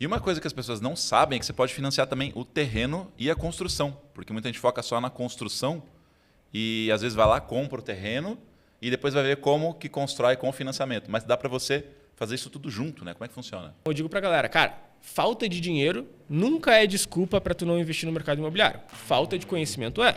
E uma coisa que as pessoas não sabem é que você pode financiar também o terreno e a construção. Porque muita gente foca só na construção e às vezes vai lá, compra o terreno e depois vai ver como que constrói com o financiamento. Mas dá para você fazer isso tudo junto, né? Como é que funciona? Eu digo pra galera, cara, falta de dinheiro nunca é desculpa para tu não investir no mercado imobiliário. Falta de conhecimento é.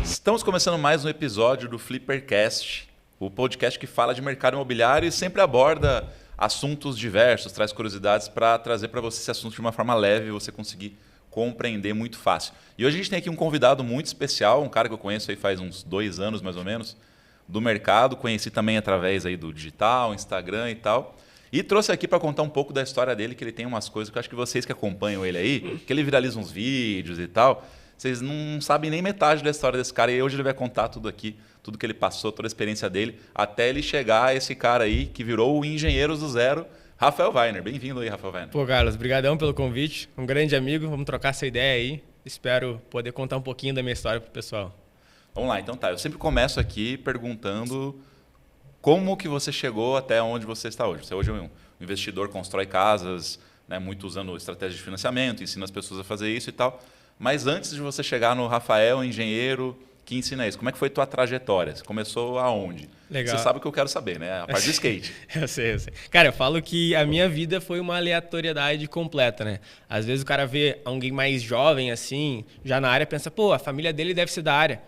Estamos começando mais um episódio do Flippercast, o podcast que fala de mercado imobiliário e sempre aborda assuntos diversos, traz curiosidades para trazer para você esse assunto de uma forma leve e você conseguir compreender muito fácil. E hoje a gente tem aqui um convidado muito especial, um cara que eu conheço aí faz uns 2 anos mais ou menos, do mercado, conheci também através aí do digital, Instagram e tal. E trouxe aqui para contar um pouco da história dele, que ele tem umas coisas que eu acho que vocês que acompanham ele aí, que ele viraliza uns vídeos e tal, vocês não sabem nem metade da história desse cara. E hoje ele vai contar tudo aqui, tudo que ele passou, toda a experiência dele, até ele chegar a esse cara aí que virou o Engenheiros do Zero, Rafael Weiner. Bem-vindo aí, Rafael Weiner. Pô, Carlos, brigadão pelo convite. Um grande amigo, vamos trocar essa ideia aí. Espero poder contar um pouquinho da minha história pro pessoal. Vamos lá, então tá. Eu sempre começo aqui perguntando como que você chegou até onde você está hoje. Você hoje é um investidor, constrói casas, né, muito usando estratégia de financiamento, ensina as pessoas a fazer isso e tal. Mas antes de você chegar no Rafael, engenheiro, que ensina isso, como é que foi a tua trajetória? Você começou aonde? Legal. Você sabe o que eu quero saber, né? A parte do skate. Eu sei. Cara, eu falo que a minha vida foi uma aleatoriedade completa, né? Às vezes o cara vê alguém mais jovem, assim, já na área, pensa, pô, a família dele deve ser da área.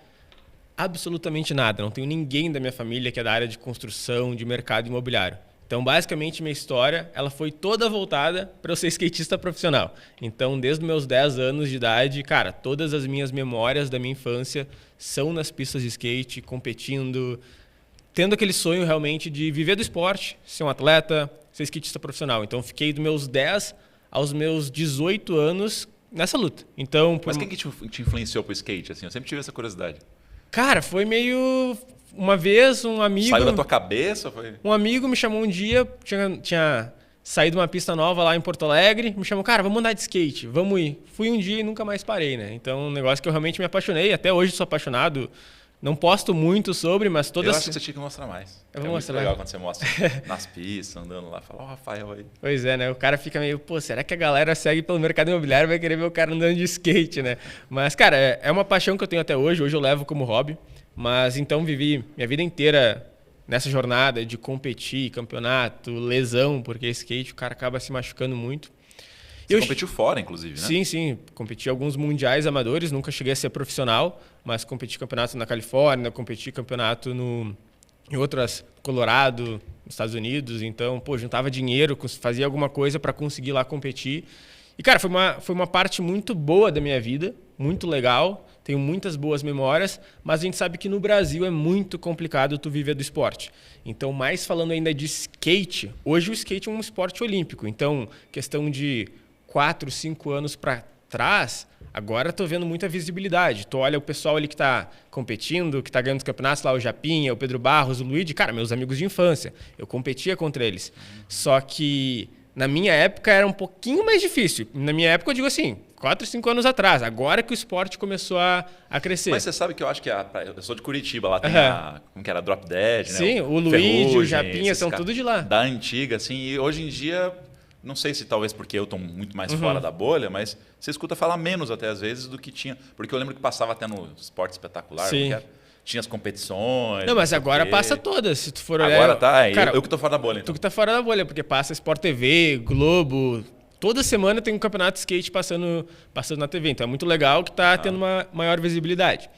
Absolutamente nada. Não tenho ninguém da minha família que é da área de construção, de mercado imobiliário. Então, basicamente, minha história ela foi toda voltada para eu ser skatista profissional. Então, desde os meus 10 anos de idade, cara, todas as minhas memórias da minha infância são nas pistas de skate, competindo, tendo aquele sonho realmente de viver do esporte, ser um atleta, ser skatista profissional. Então, fiquei dos meus 10 aos meus 18 anos nessa luta. Então, Mas quem que te influenciou pro skate? Assim, eu sempre tive essa curiosidade. Cara, foi meio... Uma vez, um amigo... Saiu da tua cabeça? Foi? Um amigo me chamou um dia, tinha saído uma pista nova lá em Porto Alegre, me chamou, cara, vamos andar de skate, vamos ir. Fui um dia e nunca mais parei, né? Então, um negócio que eu realmente me apaixonei, até hoje sou apaixonado, não posto muito sobre, mas todas... Eu acho que você tinha que mostrar mais. Eu vou mostrar. É muito legal quando você mostra nas pistas, andando lá, fala, ó, Rafael aí. Pois é, né? O cara fica meio, pô, será que a galera segue pelo mercado imobiliário e vai querer ver o cara andando de skate, né? Mas, cara, é uma paixão que eu tenho até hoje eu levo como hobby. Mas então vivi minha vida inteira nessa jornada de competir, campeonato, lesão, porque skate o cara acaba se machucando muito. Você competiu fora, inclusive, né? Sim. Competi alguns mundiais amadores, nunca cheguei a ser profissional, mas competi campeonato na Califórnia, competi campeonato em outras, Colorado, nos Estados Unidos. Então, pô, juntava dinheiro, fazia alguma coisa para conseguir lá competir. E, cara, foi uma parte muito boa da minha vida, muito legal. Tenho muitas boas memórias, mas a gente sabe que no Brasil é muito complicado tu viver do esporte. Então, mais falando ainda de skate, hoje o skate é um esporte olímpico. Então, questão de 4, 5 anos para trás, agora estou vendo muita visibilidade. Tu olha o pessoal ali que está competindo, que está ganhando os campeonatos, lá o Japinha, o Pedro Barros, o Luigi, cara, meus amigos de infância. Eu competia contra eles. Só que na minha época era um pouquinho mais difícil. Na minha época eu digo assim, 4, 5 anos atrás, agora que o esporte começou a crescer. Mas você sabe que eu acho que eu sou de Curitiba, lá tem como que era, Drop Dead, né? Sim, o Luigi, o Japinha, são tudo de lá. Da antiga, assim, e hoje em dia, não sei se talvez porque eu estou muito mais fora da bolha, mas você escuta falar menos até às vezes do que tinha. Porque eu lembro que passava até no Esporte Espetacular, Sim. Tinha as competições. Não, mas agora passa todas, se tu for olhar. Agora tá, cara, eu que tô fora da bolha. Então. Tu que tá fora da bolha, porque passa Sport TV, Globo, toda semana tem um campeonato de skate passando na TV. Então é muito legal que tá tendo uma maior visibilidade.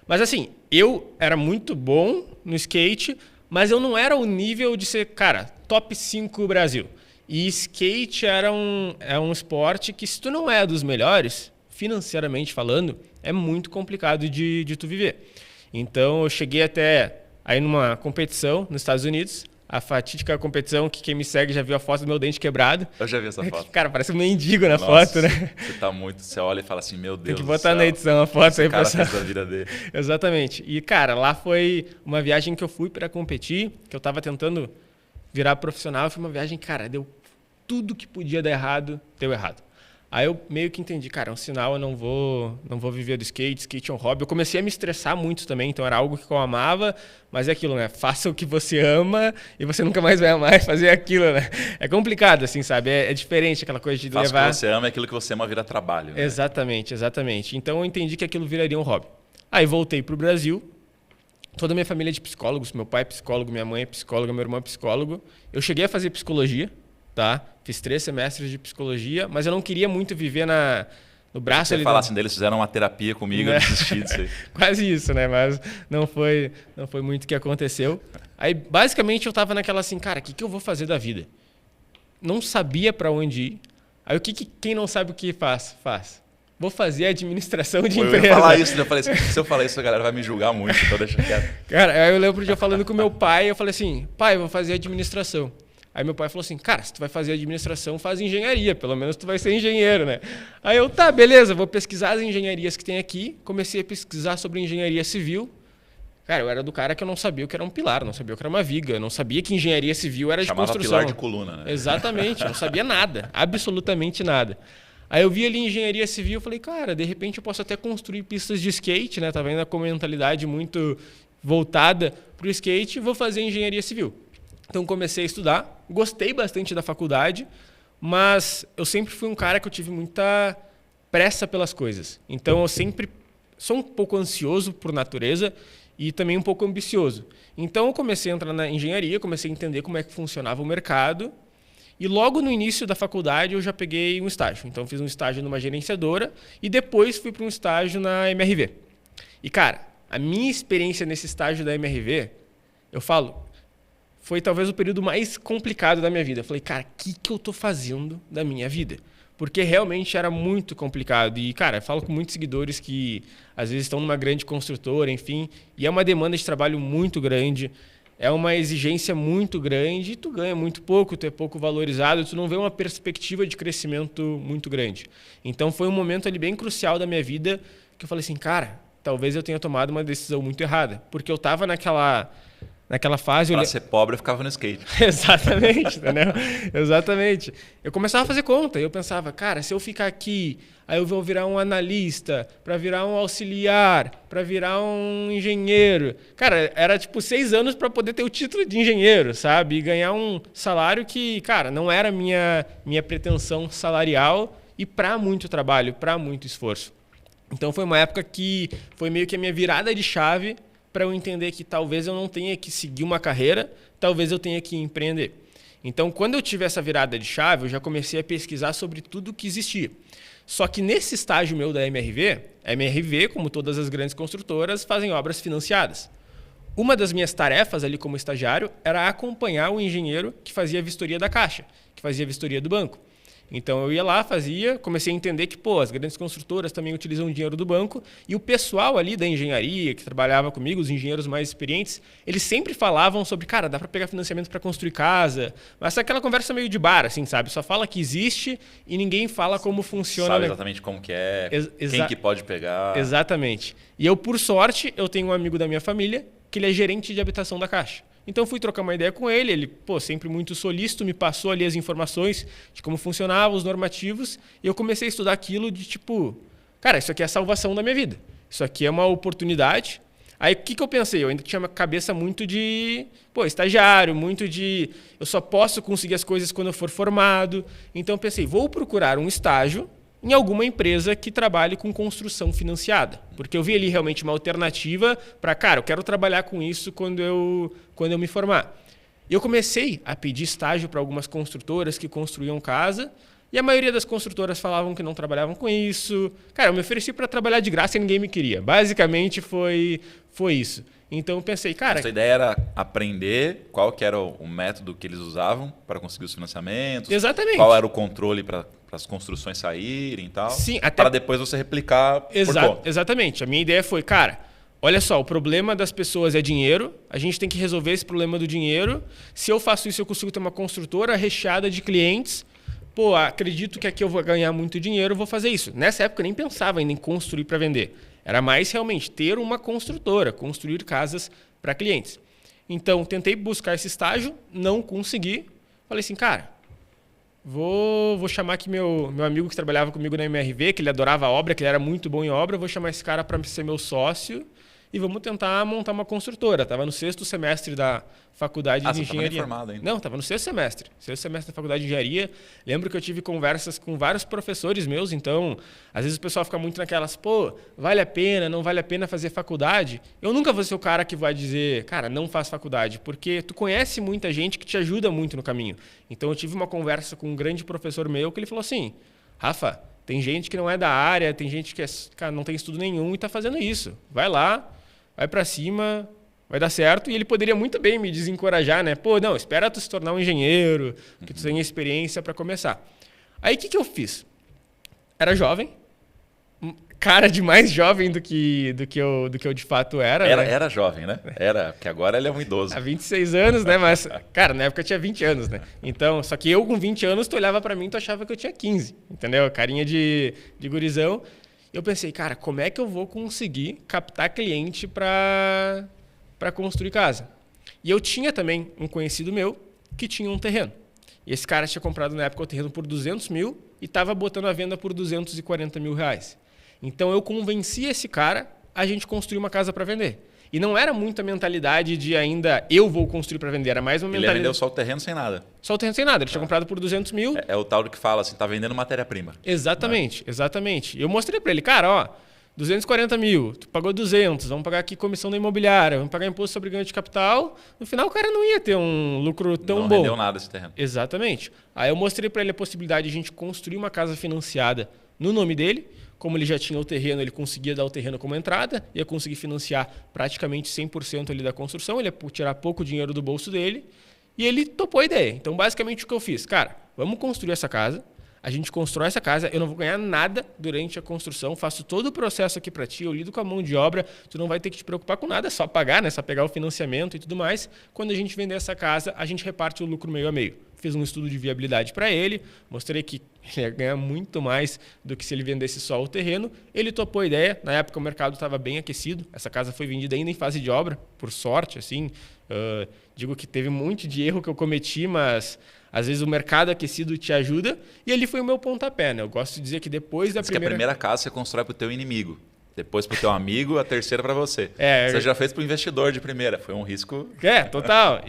Mas assim, eu era muito bom no skate, mas eu não era o nível de ser, cara, top 5 Brasil. E skate é um esporte que, se tu não é dos melhores, financeiramente falando, é muito complicado de tu viver. Então, eu cheguei até aí numa competição nos Estados Unidos, a fatídica competição que quem me segue já viu a foto do meu dente quebrado. Eu já vi essa foto. Cara, parece um mendigo na foto, né? Você olha e fala assim, meu Deus Tem que botar na edição a foto aí pra cara fez a vida dele. Exatamente. E, cara, lá foi uma viagem que eu fui para competir, que eu tava tentando virar profissional. Foi uma viagem, cara, deu tudo que podia dar errado, deu errado. Aí eu meio que entendi, cara, é um sinal, eu não vou viver do skate, skate é um hobby. Eu comecei a me estressar muito também, então era algo que eu amava, mas é aquilo, né? Faça o que você ama e você nunca mais vai amar fazer aquilo, né? É complicado, assim, sabe? É diferente aquela coisa de Faça levar... o que você ama é aquilo que você ama vira trabalho. Né? Exatamente, exatamente. Então eu entendi que aquilo viraria um hobby. Aí voltei pro Brasil, toda a minha família é de psicólogos, meu pai é psicólogo, minha mãe é psicóloga, meu irmão é psicólogo. Eu cheguei a fazer psicologia, tá? Fiz 3 semestres de psicologia, mas eu não queria muito viver no braço. Você fala assim, eles fizeram uma terapia comigo, eu desisti disso aí. Quase isso, né? Mas não foi muito o que aconteceu. Aí, basicamente, eu tava naquela assim, cara, o que eu vou fazer da vida? Não sabia para onde ir. Aí, quem não sabe o que faz? Vou fazer administração de empresa. Eu ia falar isso, né? Eu falei assim, se eu falar isso, a galera vai me julgar muito, então deixa quieto. Cara, aí eu lembro de eu falando com meu pai, eu falei assim, pai, eu vou fazer administração. Aí meu pai falou assim, cara, se tu vai fazer administração, faz engenharia, pelo menos tu vai ser engenheiro, né? Aí eu, tá, beleza, vou pesquisar as engenharias que tem aqui, comecei a pesquisar sobre engenharia civil. Cara, eu era do cara que eu não sabia o que era um pilar, não sabia o que era uma viga, eu não sabia que engenharia civil era de construção. Chamava pilar de coluna, né? Exatamente, eu não sabia nada, absolutamente nada. Aí eu vi ali engenharia civil, eu falei, cara, de repente eu posso até construir pistas de skate, né? Tava ainda com uma mentalidade muito voltada para o skate, vou fazer engenharia civil. Então comecei a estudar, gostei bastante da faculdade, mas eu sempre fui um cara que eu tive muita pressa pelas coisas. Então eu sempre sou um pouco ansioso por natureza e também um pouco ambicioso. Então eu comecei a entrar na engenharia, comecei a entender como é que funcionava o mercado e logo no início da faculdade eu já peguei um estágio. Então fiz um estágio numa gerenciadora e depois fui para um estágio na MRV. E cara, a minha experiência nesse estágio da MRV, eu falo, foi talvez o período mais complicado da minha vida. Eu falei, cara, o que eu estou fazendo da minha vida? Porque realmente era muito complicado. E, cara, eu falo com muitos seguidores que às vezes estão numa grande construtora, enfim, e é uma demanda de trabalho muito grande, é uma exigência muito grande e tu ganha muito pouco, tu é pouco valorizado, tu não vê uma perspectiva de crescimento muito grande. Então foi um momento ali bem crucial da minha vida que eu falei assim, cara, talvez eu tenha tomado uma decisão muito errada. Porque eu estava naquela fase... Para ser pobre, eu ficava no skate. Exatamente, entendeu? Exatamente. Eu começava a fazer conta. Eu pensava, cara, se eu ficar aqui, aí eu vou virar um analista, para virar um auxiliar, para virar um engenheiro. Cara, era tipo 6 anos para poder ter o título de engenheiro, sabe? E ganhar um salário que, cara, não era minha pretensão salarial e para muito trabalho, para muito esforço. Então foi uma época que foi meio que a minha virada de chave para eu entender que talvez eu não tenha que seguir uma carreira, talvez eu tenha que empreender. Então, quando eu tive essa virada de chave, eu já comecei a pesquisar sobre tudo que existia. Só que nesse estágio meu da MRV, a MRV, como todas as grandes construtoras, fazem obras financiadas. Uma das minhas tarefas ali como estagiário era acompanhar o engenheiro que fazia a vistoria da Caixa, que fazia a vistoria do banco. Então eu ia lá, comecei a entender que as grandes construtoras também utilizam dinheiro do banco e o pessoal ali da engenharia que trabalhava comigo, os engenheiros mais experientes, eles sempre falavam sobre, cara, dá para pegar financiamento para construir casa, mas é aquela conversa meio de bar, assim, sabe? Só fala que existe e ninguém fala como funciona. Sabe exatamente como que é, quem que pode pegar. Exatamente. E eu, por sorte, eu tenho um amigo da minha família que ele é gerente de habitação da Caixa. Então, fui trocar uma ideia com ele, ele, sempre muito solícito, me passou ali as informações de como funcionavam os normativos, e eu comecei a estudar aquilo de cara, isso aqui é a salvação da minha vida, isso aqui é uma oportunidade. Aí, o que eu pensei? Eu ainda tinha uma cabeça muito de, estagiário, muito de, eu só posso conseguir as coisas quando eu for formado. Então, eu pensei, vou procurar um estágio em alguma empresa que trabalhe com construção financiada. Porque eu vi ali realmente uma alternativa para, cara, eu quero trabalhar com isso quando eu me formar. E eu comecei a pedir estágio para algumas construtoras que construíam casa, e a maioria das construtoras falavam que não trabalhavam com isso. Cara, eu me ofereci para trabalhar de graça e ninguém me queria. Basicamente foi isso. Então eu pensei, cara... A sua ideia era aprender qual que era o método que eles usavam para conseguir os financiamentos. Exatamente. Qual era o controle para as construções saírem e tal. Sim, até... Para depois você replicar por conta. Exatamente. A minha ideia foi, cara, olha só, o problema das pessoas é dinheiro, a gente tem que resolver esse problema do dinheiro. Se eu faço isso, eu consigo ter uma construtora recheada de clientes. Acredito que aqui eu vou ganhar muito dinheiro, eu vou fazer isso. Nessa época eu nem pensava ainda em construir para vender. Era mais realmente ter uma construtora, construir casas para clientes. Então, tentei buscar esse estágio, não consegui. Falei assim, cara, vou chamar aqui meu amigo que trabalhava comigo na MRV, que ele adorava a obra, que ele era muito bom em obra, vou chamar esse cara para ser meu sócio e vamos tentar montar uma construtora. Estava no 6º semestre da faculdade de engenharia. Você estava formado ainda? Não, estava no 6º semestre. 6º semestre da faculdade de engenharia. Lembro que eu tive conversas com vários professores meus, então, às vezes o pessoal fica muito naquelas, pô, vale a pena, não vale a pena fazer faculdade? Eu nunca vou ser o cara que vai dizer, cara, não faz faculdade, porque tu conhece muita gente que te ajuda muito no caminho. Então, eu tive uma conversa com um grande professor meu que ele falou assim, Rafa, tem gente que não é da área, tem gente que cara, não tem estudo nenhum e está fazendo isso. Vai lá, vai para cima, vai dar certo. E ele poderia muito bem me desencorajar, né? Pô, não, espera tu se tornar um engenheiro, que tu tenha experiência para começar. Aí, o que eu fiz? Era jovem, cara de mais jovem do que eu de fato era. Né? Era jovem, né? Era, porque agora ele é um idoso. Há 26 anos, né? Mas, cara, na época eu tinha 20 anos, né? Então, só que eu com 20 anos, tu olhava para mim e tu achava que eu tinha 15, entendeu? Carinha de gurizão. Eu pensei, cara, como é que eu vou conseguir captar cliente para construir casa? E eu tinha também um conhecido meu que tinha um terreno. E esse cara tinha comprado na época o terreno por 200 mil e estava botando a venda por 240 mil reais. Então eu convenci esse cara a gente construir uma casa para vender. E não era muita mentalidade de ainda eu vou construir para vender, era mais uma mentalidade... Ele vendeu só o terreno sem nada. Só o terreno sem nada, ele tinha comprado por 200 mil. É o tal do que fala assim, tá vendendo matéria-prima. Exatamente, exatamente. Eu mostrei para ele, cara, ó, 240 mil, tu pagou 200, vamos pagar aqui comissão da imobiliária, vamos pagar imposto sobre ganho de capital. No final o cara não ia ter um lucro tão bom. Não rendeu nada esse terreno. Exatamente. Aí eu mostrei para ele a possibilidade de a gente construir uma casa financiada no nome dele. Como ele já tinha o terreno, ele conseguia dar o terreno como entrada, ia conseguir financiar praticamente 100% ali da construção, ele ia tirar pouco dinheiro do bolso dele, e ele topou a ideia. Então, basicamente, o que eu fiz? Cara, vamos construir essa casa, a gente constrói essa casa, eu não vou ganhar nada durante a construção, faço todo o processo aqui para ti, eu lido com a mão de obra, tu não vai ter que te preocupar com nada, é só pagar, né? Só pegar o financiamento e tudo mais. Quando a gente vender essa casa, a gente reparte o lucro meio a meio. Fiz um estudo de viabilidade para ele, mostrei que ele ia ganhar muito mais do que se ele vendesse só o terreno. Ele topou a ideia, na época o mercado estava bem aquecido, essa casa foi vendida ainda em fase de obra, por sorte, assim. Digo que teve um monte de erro que eu cometi, mas às vezes o mercado aquecido te ajuda, e ali foi o meu pontapé, né? Eu gosto de dizer que depois da primeira... que a primeira casa você constrói para o teu inimigo. Depois para o teu amigo, a terceira para você. Você já fez para o investidor de primeira. Foi um risco... Total.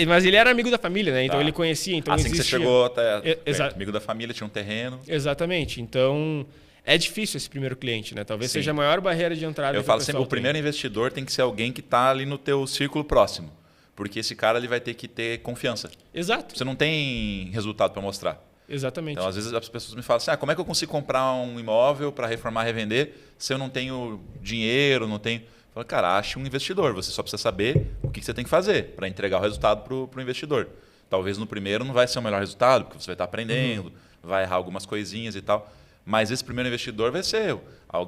Mas ele era amigo da família, né? Então ele conhecia. Então assim existia... que você chegou até... amigo da família, tinha um terreno. Exatamente. Então é difícil esse primeiro cliente, né? Talvez seja a maior barreira de entrada. Eu falo sempre, o primeiro investidor tem que ser alguém que está ali no teu círculo próximo. Porque esse cara ele vai ter que ter confiança. Exato. Você não tem resultado para mostrar. Exatamente. Então, às vezes, as pessoas me falam assim, como é que eu consigo comprar um imóvel para reformar, revender, se eu não tenho dinheiro, não tenho... Eu falo, cara, ache um investidor. Você só precisa saber o que você tem que fazer para entregar o resultado para o investidor. Talvez no primeiro não vai ser o melhor resultado, porque você vai estar aprendendo, vai errar algumas coisinhas e tal. Mas esse primeiro investidor vai ser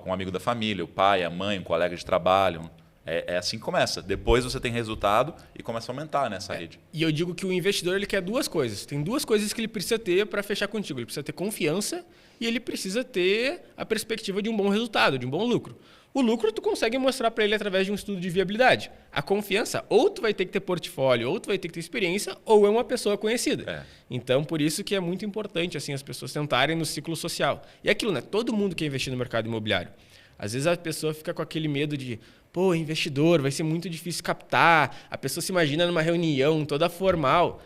um amigo da família, o pai, a mãe, um colega de trabalho. É assim que começa. Depois você tem resultado e começa a aumentar nessa rede. E eu digo que o investidor ele quer duas coisas. Tem duas coisas que ele precisa ter para fechar contigo. Ele precisa ter confiança e ele precisa ter a perspectiva de um bom resultado, de um bom lucro. O lucro tu consegue mostrar para ele através de um estudo de viabilidade. A confiança, ou tu vai ter que ter portfólio, ou tu vai ter que ter experiência, ou é uma pessoa conhecida. Então, por isso que é muito importante assim, as pessoas tentarem no ciclo social. E aquilo, né? Todo mundo quer investir no mercado imobiliário. Às vezes a pessoa fica com aquele medo de, pô, investidor, vai ser muito difícil captar. A pessoa se imagina numa reunião toda formal.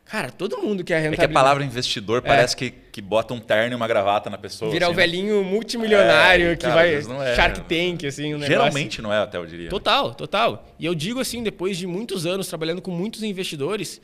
Cara, todo mundo quer rentabilidade. É que a palavra investidor parece que bota um terno e uma gravata na pessoa. Virar assim, o velhinho multimilionário que vai... Não é, Shark Tank, assim, um negócio. Geralmente não é, até eu diria. Total. E eu digo assim, depois de muitos anos trabalhando com muitos investidores,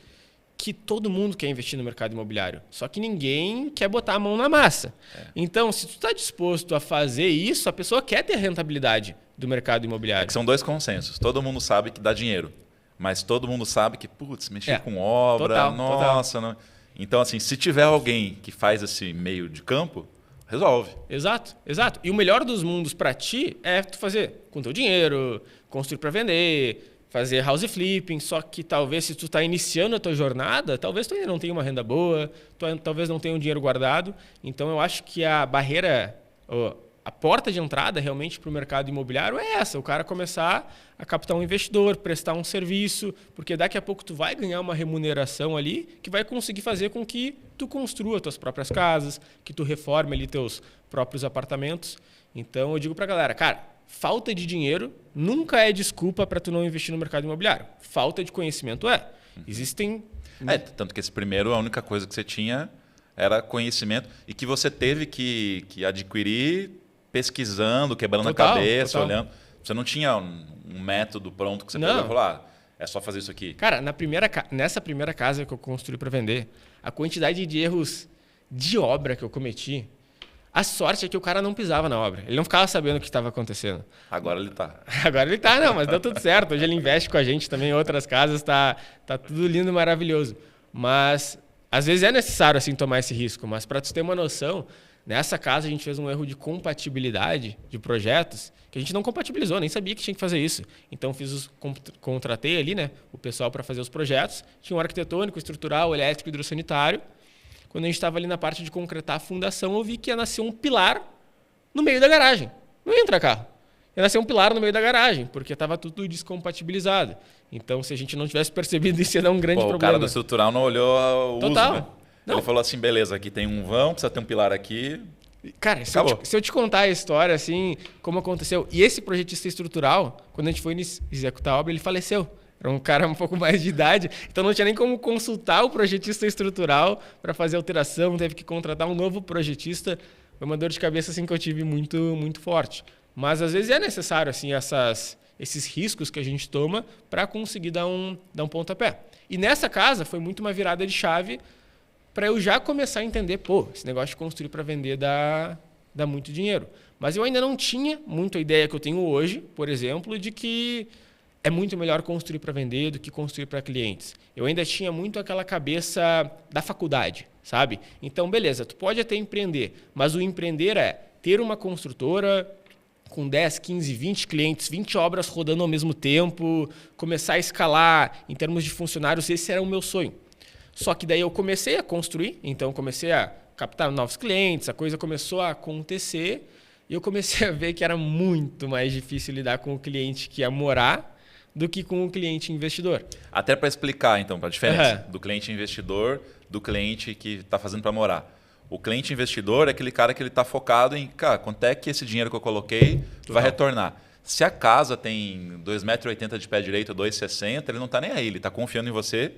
que todo mundo quer investir no mercado imobiliário. Só que ninguém quer botar a mão na massa. Então, se tu está disposto a fazer isso, a pessoa quer ter rentabilidade do mercado imobiliário. É que são dois consensos. Todo mundo sabe que dá dinheiro. Mas todo mundo sabe que, putz, mexer com obra, nossa... Não... Então, assim, se tiver alguém que faz esse meio de campo, resolve. Exato. E o melhor dos mundos para ti é tu fazer com teu dinheiro, construir para vender, fazer house flipping, só que talvez se tu está iniciando a tua jornada, talvez tu ainda não tenha uma renda boa, tu talvez não tenha um dinheiro guardado. Então eu acho que a barreira, a porta de entrada realmente para o mercado imobiliário é essa, o cara começar a captar um investidor, prestar um serviço, porque daqui a pouco tu vai ganhar uma remuneração ali que vai conseguir fazer com que tu construa tuas próprias casas, que tu reforme ali teus próprios apartamentos. Então eu digo para a galera, cara, falta de dinheiro nunca é desculpa para tu não investir no mercado imobiliário. Falta de conhecimento é. Existem... Tanto que esse primeiro, a única coisa que você tinha era conhecimento e que você teve que adquirir pesquisando, quebrando a cabeça, olhando. Você não tinha um método pronto que você poderia falar, é só fazer isso aqui. Cara, nessa primeira casa que eu construí para vender, a quantidade de erros de obra que eu cometi, a sorte é que o cara não pisava na obra. Ele não ficava sabendo o que estava acontecendo. Agora ele tá. Agora ele tá, não, mas deu tudo certo. Hoje ele investe com a gente também em outras casas, tá tudo lindo e maravilhoso. Mas às vezes é necessário assim tomar esse risco, mas para tu ter uma noção, nessa casa a gente fez um erro de compatibilidade de projetos que a gente não compatibilizou, nem sabia que tinha que fazer isso. Então contratei ali, né, o pessoal para fazer os projetos. Tinha um arquitetônico, estrutural, elétrico, hidrossanitário. Quando a gente estava ali na parte de concretar a fundação, eu vi que ia nascer um pilar no meio da garagem. Não ia entrar carro. Ia nascer um pilar no meio da garagem, porque estava tudo descompatibilizado. Então, se a gente não tivesse percebido isso, ia dar um grande problema. O cara do estrutural não olhou o Total. uso, né? Ele falou assim, beleza, aqui tem um vão, precisa ter um pilar aqui. Cara, se eu te contar a história, assim, como aconteceu... E esse projetista estrutural, quando a gente foi executar a obra, ele faleceu. Era um cara um pouco mais de idade, então não tinha nem como consultar o projetista estrutural para fazer alteração, teve que contratar um novo projetista. Foi uma dor de cabeça assim, que eu tive muito, muito forte. Mas às vezes é necessário assim, esses riscos que a gente toma para conseguir dar um pontapé. E nessa casa foi muito uma virada de chave para eu já começar a entender, esse negócio de construir para vender dá muito dinheiro. Mas eu ainda não tinha muito a ideia que eu tenho hoje, por exemplo, de que é muito melhor construir para vender do que construir para clientes. Eu ainda tinha muito aquela cabeça da faculdade, sabe? Então, beleza, tu pode até empreender, mas o empreender é ter uma construtora com 10, 15, 20 clientes, 20 obras rodando ao mesmo tempo, começar a escalar em termos de funcionários, esse era o meu sonho. Só que daí eu comecei a construir, então comecei a captar novos clientes, a coisa começou a acontecer e eu comecei a ver que era muito mais difícil lidar com o cliente que ia morar do que com o cliente investidor. Até para explicar, então, a diferença do cliente investidor do cliente que está fazendo para morar. O cliente investidor é aquele cara que ele está focado em, cara, quanto é que esse dinheiro que eu coloquei vai retornar. Se a casa tem 2,80 m de pé direito, 2,60 m, ele não está nem aí, ele está confiando em você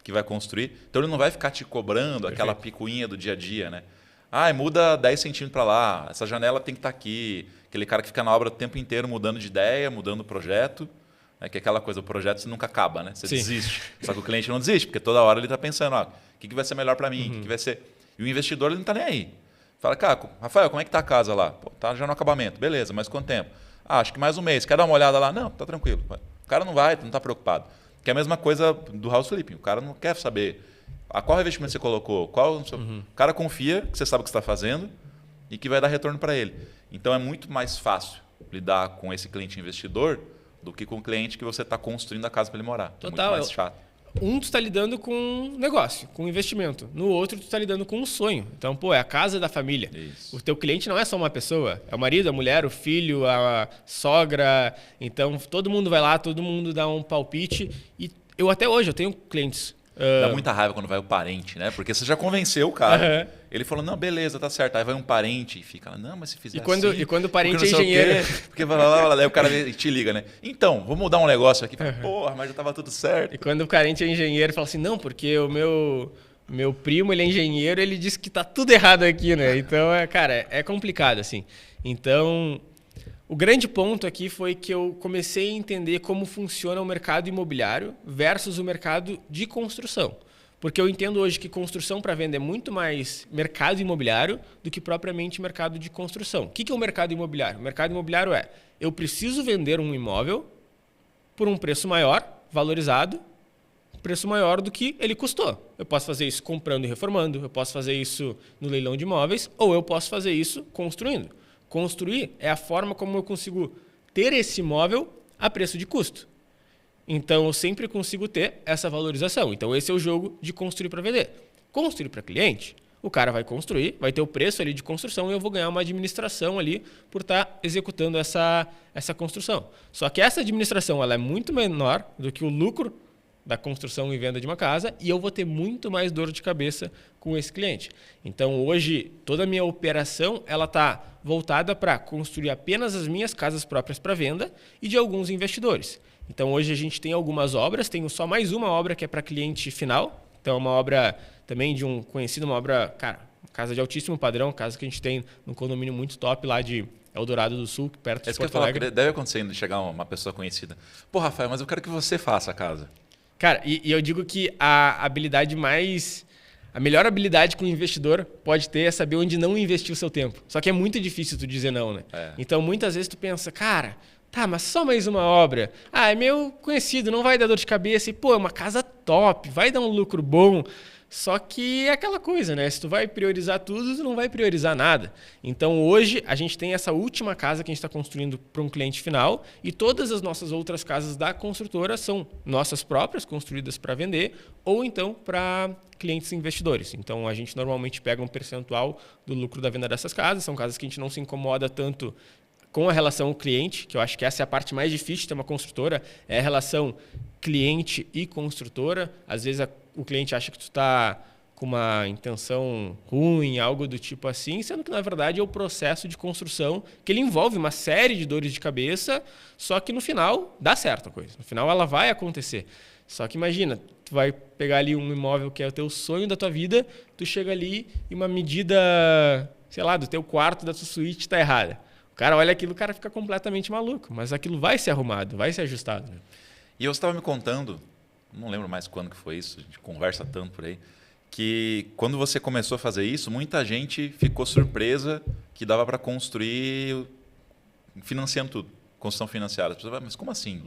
que vai construir. Então ele não vai ficar te cobrando aquela picuinha do dia a dia, né? Muda 10 centímetros para lá, essa janela tem que estar aqui. Aquele cara que fica na obra o tempo inteiro mudando de ideia, mudando o projeto. Que é aquela coisa, o projeto você nunca acaba, né? Você desiste. Só que o cliente não desiste, porque toda hora ele está pensando, o que vai ser melhor para mim? O que vai ser... E o investidor ele não está nem aí. Fala, cara, Rafael, como é que está a casa lá? Tá já no acabamento. Beleza, mas quanto tempo? Acho que mais um mês. Quer dar uma olhada lá? Não, tá tranquilo. O cara não vai, não está preocupado. Que é a mesma coisa do house flipping. O cara não quer saber qual investimento você colocou. O cara confia que você sabe o que você está fazendo e que vai dar retorno para ele. Então é muito mais fácil lidar com esse cliente investidor do que com o cliente que você está construindo a casa para ele morar. Total. É muito mais chato. Um, tu está lidando com um negócio, com um investimento. No outro, tu está lidando com um sonho. Então, é a casa da família. Isso. O teu cliente não é só uma pessoa. É o marido, a mulher, o filho, a sogra. Então, todo mundo vai lá, todo mundo dá um palpite. E eu até hoje, eu tenho clientes... Dá muita raiva quando vai o parente, né? Porque você já convenceu o cara. Ele falou, não, beleza, tá certo. Aí vai um parente e fica, não, mas se fizer assim... E quando o parente é engenheiro... Porque aí o cara te liga, né? Então, vamos mudar um negócio aqui. Porra, mas já tava tudo certo. E quando o parente é engenheiro, fala assim, não, porque o meu primo, ele é engenheiro, ele disse que tá tudo errado aqui, né? Então, cara, é complicado, assim. Então... O grande ponto aqui foi que eu comecei a entender como funciona o mercado imobiliário versus o mercado de construção. Porque eu entendo hoje que construção para venda é muito mais mercado imobiliário do que propriamente mercado de construção. O que é o mercado imobiliário? O mercado imobiliário é, eu preciso vender um imóvel por um preço maior, valorizado, preço maior do que ele custou. Eu posso fazer isso comprando e reformando, eu posso fazer isso no leilão de imóveis, ou eu posso fazer isso construindo. Construir é a forma como eu consigo ter esse imóvel a preço de custo. Então, eu sempre consigo ter essa valorização. Então, esse é o jogo de construir para vender. Construir para cliente, O cara vai construir, vai ter o preço ali de construção e eu vou ganhar uma administração ali por estar executando essa construção. Só que essa administração ela é muito menor do que o lucro da construção e venda de uma casa e eu vou ter muito mais dor de cabeça com esse cliente. Então, hoje, toda a minha operação ela está voltada para construir apenas as minhas casas próprias para venda e de alguns investidores. Então, hoje a gente tem algumas obras, tenho só mais uma obra que é para cliente final. Então, é uma obra também de um conhecido, uma obra, cara, casa de altíssimo padrão, casa que a gente tem num condomínio muito top lá de Eldorado do Sul, perto de Porto Alegre. Deve acontecer de chegar uma pessoa conhecida. Pô, Rafael, mas eu quero que você faça a casa. Cara, e eu digo que a melhor habilidade que um investidor pode ter é saber onde não investir o seu tempo. Só que é muito difícil tu dizer não, né? Então, muitas vezes tu pensa, cara, tá, mas só mais uma obra. Ah, é meu conhecido, não vai dar dor de cabeça. E, pô, é uma casa top, vai dar um lucro bom. Só que é aquela coisa, né? Se tu vai priorizar tudo, tu não vai priorizar nada. Então, hoje, a gente tem essa última casa que a gente está construindo para um cliente final e todas as nossas outras casas da construtora são nossas próprias, construídas para vender ou então para clientes investidores. Então, a gente normalmente pega um percentual do lucro da venda dessas casas. São casas que a gente não se incomoda tanto com a relação ao cliente, que eu acho que essa é a parte mais difícil de ter uma construtora, é a relação cliente e construtora. Às vezes o cliente acha que tu está com uma intenção ruim, algo do tipo assim, sendo que na verdade é o processo de construção que ele envolve uma série de dores de cabeça, só que no final dá certo a coisa. No final ela vai acontecer. Só que imagina, tu vai pegar ali um imóvel que é o teu sonho da tua vida, tu chega ali e uma medida, sei lá, do teu quarto, da tua suíte está errada. O cara olha aquilo, o cara fica completamente maluco. Mas aquilo vai ser arrumado, vai ser ajustado. Né? E eu estava me contando, não lembro mais quando que foi isso, a gente conversa tanto por aí, que quando você começou a fazer isso, muita gente ficou surpresa que dava para construir financiando tudo, construção financiada. As pessoas falam, mas como assim?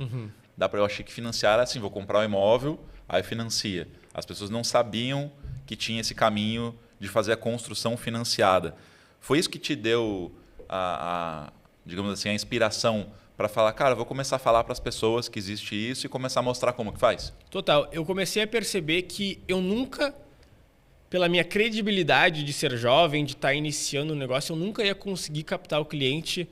Eu achei que financiar era assim, vou comprar um imóvel, aí financia. As pessoas não sabiam que tinha esse caminho de fazer a construção financiada. Foi isso que te deu digamos assim, a inspiração para falar, cara, eu vou começar a falar para as pessoas que existe isso e começar a mostrar como que faz? Total. Eu comecei a perceber que eu nunca, pela minha credibilidade de ser jovem, de estar iniciando um negócio, eu nunca ia conseguir captar o cliente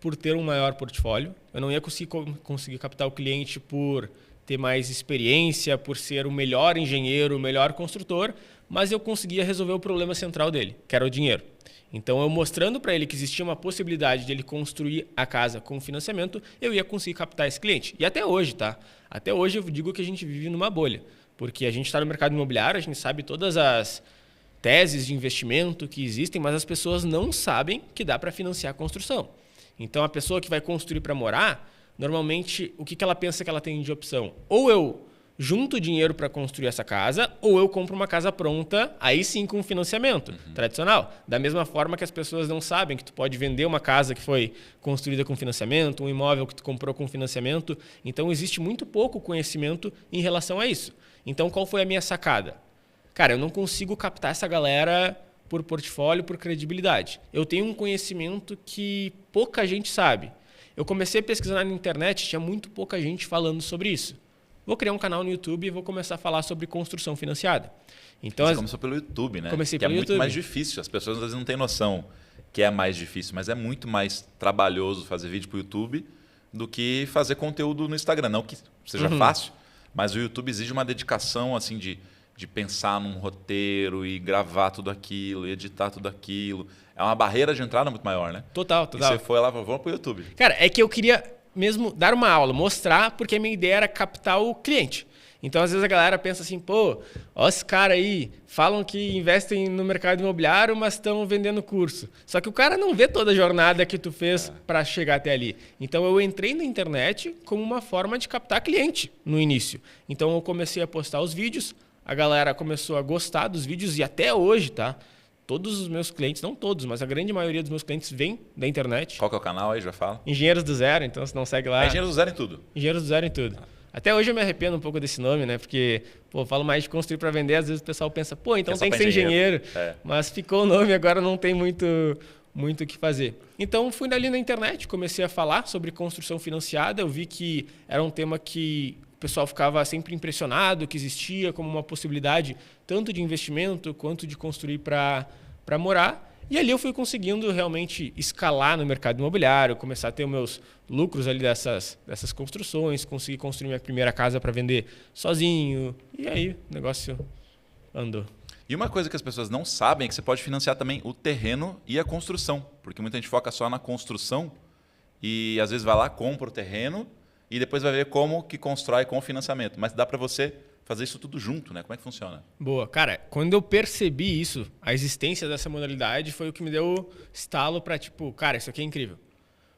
por ter um maior portfólio. Eu não ia conseguir captar o cliente por ter mais experiência, por ser o melhor engenheiro, o melhor construtor, mas eu conseguia resolver o problema central dele, que era o dinheiro. Então, eu mostrando para ele que existia uma possibilidade de ele construir a casa com financiamento, eu ia conseguir captar esse cliente. E até hoje, tá? Até hoje eu digo que a gente vive numa bolha, porque a gente está no mercado imobiliário, a gente sabe todas as teses de investimento que existem, mas as pessoas não sabem que dá para financiar a construção. Então, a pessoa que vai construir para morar, normalmente, o que ela pensa que ela tem de opção? Ou eu junto dinheiro para construir essa casa, ou eu compro uma casa pronta, aí sim com financiamento tradicional. Da mesma forma que as pessoas não sabem que tu pode vender uma casa que foi construída com financiamento, um imóvel que tu comprou com financiamento. Então, existe muito pouco conhecimento em relação a isso. Então, qual foi a minha sacada? Cara, eu não consigo captar essa galera por portfólio, por credibilidade. Eu tenho um conhecimento que pouca gente sabe. Eu comecei a pesquisar na internet, tinha muito pouca gente falando sobre isso. Vou criar um canal no YouTube e vou começar a falar sobre construção financiada. Então, você começou pelo YouTube, né? Comecei pelo YouTube. É muito mais difícil. As pessoas às vezes não têm noção que é mais difícil, mas é muito mais trabalhoso fazer vídeo para o YouTube do que fazer conteúdo no Instagram. Não que seja fácil, mas o YouTube exige uma dedicação assim de pensar num roteiro e gravar tudo aquilo, e editar tudo aquilo. É uma barreira de entrada muito maior, né? Total. E você foi lá e falou, vamos para o YouTube. Cara, é que eu queria mesmo dar uma aula, mostrar, porque a minha ideia era captar o cliente. Então, às vezes a galera pensa assim, pô, ó esse cara aí, falam que investem no mercado imobiliário, mas estão vendendo curso. Só que o cara não vê toda a jornada que tu fez para chegar até ali. Então, eu entrei na internet como uma forma de captar cliente no início. Então, eu comecei a postar os vídeos, a galera começou a gostar dos vídeos e até hoje, tá? Todos os meus clientes, não todos, mas a grande maioria dos meus clientes vem da internet. Qual que é o canal aí, já fala? Engenheiros do Zero, então se não segue lá. Engenheiros do Zero em tudo. Engenheiros do Zero em tudo. Até hoje eu me arrependo um pouco desse nome, né? Porque, pô, eu falo mais de construir para vender, às vezes o pessoal pensa, pô, então tem que ser engenheiro. Mas ficou o nome, agora não tem muito o que fazer. Então, fui ali na internet, comecei a falar sobre construção financiada, eu vi que era um tema que pessoal ficava sempre impressionado que existia como uma possibilidade tanto de investimento quanto de construir para morar. E ali eu fui conseguindo realmente escalar no mercado imobiliário, começar a ter os meus lucros ali dessas construções, conseguir construir minha primeira casa para vender sozinho. E aí o negócio andou. E uma coisa que as pessoas não sabem é que você pode financiar também o terreno e a construção. Porque muita gente foca só na construção e às vezes vai lá, compra o terreno e depois vai ver como que constrói com o financiamento. Mas dá para você fazer isso tudo junto, né? Como é que funciona? Boa. Cara, quando eu percebi isso, a existência dessa modalidade foi o que me deu estalo para tipo, cara, isso aqui é incrível.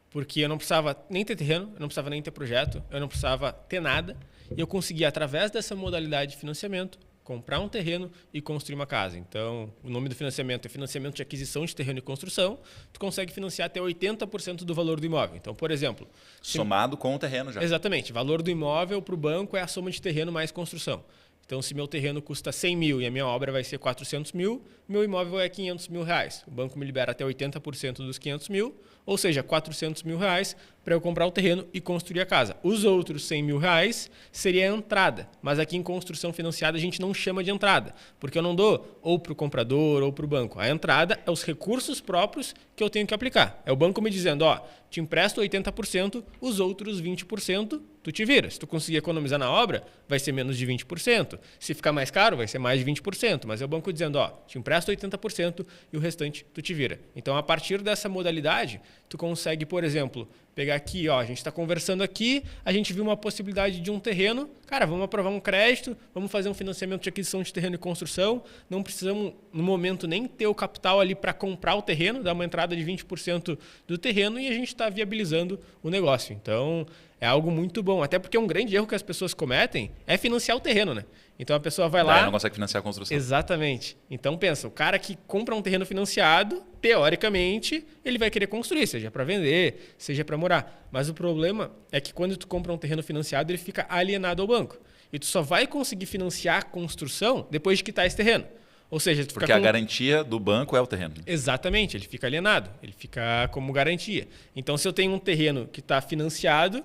Porque eu não precisava nem ter terreno, eu não precisava nem ter projeto, eu não precisava ter nada. E eu conseguia, através dessa modalidade de financiamento, comprar um terreno e construir uma casa. Então, o nome do financiamento é financiamento de aquisição de terreno e construção. Tu consegue financiar até 80% do valor do imóvel. Então, por exemplo... Somado com o terreno já. Exatamente. O valor do imóvel para o banco é a soma de terreno mais construção. Então, se meu terreno custa 100 mil e a minha obra vai ser 400 mil, meu imóvel é 500 mil reais. O banco me libera até 80% dos 500 mil, ou seja, 400 mil reais para eu comprar o terreno e construir a casa. Os outros 100 mil reais seria a entrada, mas aqui em construção financiada a gente não chama de entrada, porque eu não dou ou para o comprador ou para o banco. A entrada é os recursos próprios que eu tenho que aplicar. É o banco me dizendo, ó, te empresto 80%, os outros 20% tu te vira. Se tu conseguir economizar na obra, vai ser menos de 20%. Se ficar mais caro, vai ser mais de 20%. Mas é o banco dizendo, ó, te empresto 80% e o restante tu te vira. Então, a partir dessa modalidade, tu consegue, por exemplo, pegar aqui, ó, a gente está conversando aqui, a gente viu uma possibilidade de um terreno, cara, vamos aprovar um crédito, vamos fazer um financiamento de aquisição de terreno e construção, não precisamos, no momento, nem ter o capital ali para comprar o terreno, dar uma entrada de 20% do terreno e a gente está viabilizando o negócio. Então, é algo muito bom, até porque um grande erro que as pessoas cometem é financiar o terreno, né? Então a pessoa vai lá... não consegue financiar a construção. Exatamente. Então pensa, o cara que compra um terreno financiado, teoricamente, ele vai querer construir, seja para vender, seja para morar. Mas o problema é que quando tu compra um terreno financiado, ele fica alienado ao banco. E tu só vai conseguir financiar a construção depois de quitar esse terreno. Ou seja, tu porque a garantia do banco é o terreno. Exatamente, ele fica alienado, ele fica como garantia. Então se eu tenho um terreno que está financiado,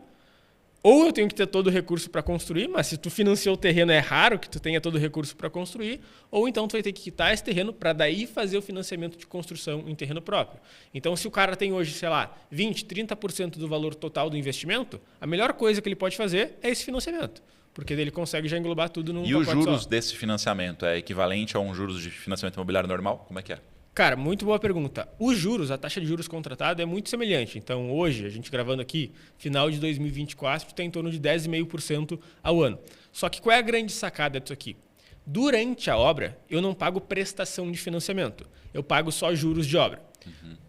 ou eu tenho que ter todo o recurso para construir, mas se tu financiou o terreno é raro que tu tenha todo o recurso para construir, ou então tu vai ter que quitar esse terreno para daí fazer o financiamento de construção em terreno próprio. Então se o cara tem hoje, sei lá, 20%, 30% do valor total do investimento, a melhor coisa que ele pode fazer é esse financiamento, porque daí ele consegue já englobar tudo num pacote só. E os juros desse financiamento é equivalente a um juros de financiamento imobiliário normal? Como é que é? Cara, muito boa pergunta. Os juros, a taxa de juros contratada é muito semelhante. Então, hoje, a gente gravando aqui, final de 2024, está em torno de 10,5% ao ano. Só que qual é a grande sacada disso aqui? Durante a obra, eu não pago prestação de financiamento. Eu pago só juros de obra.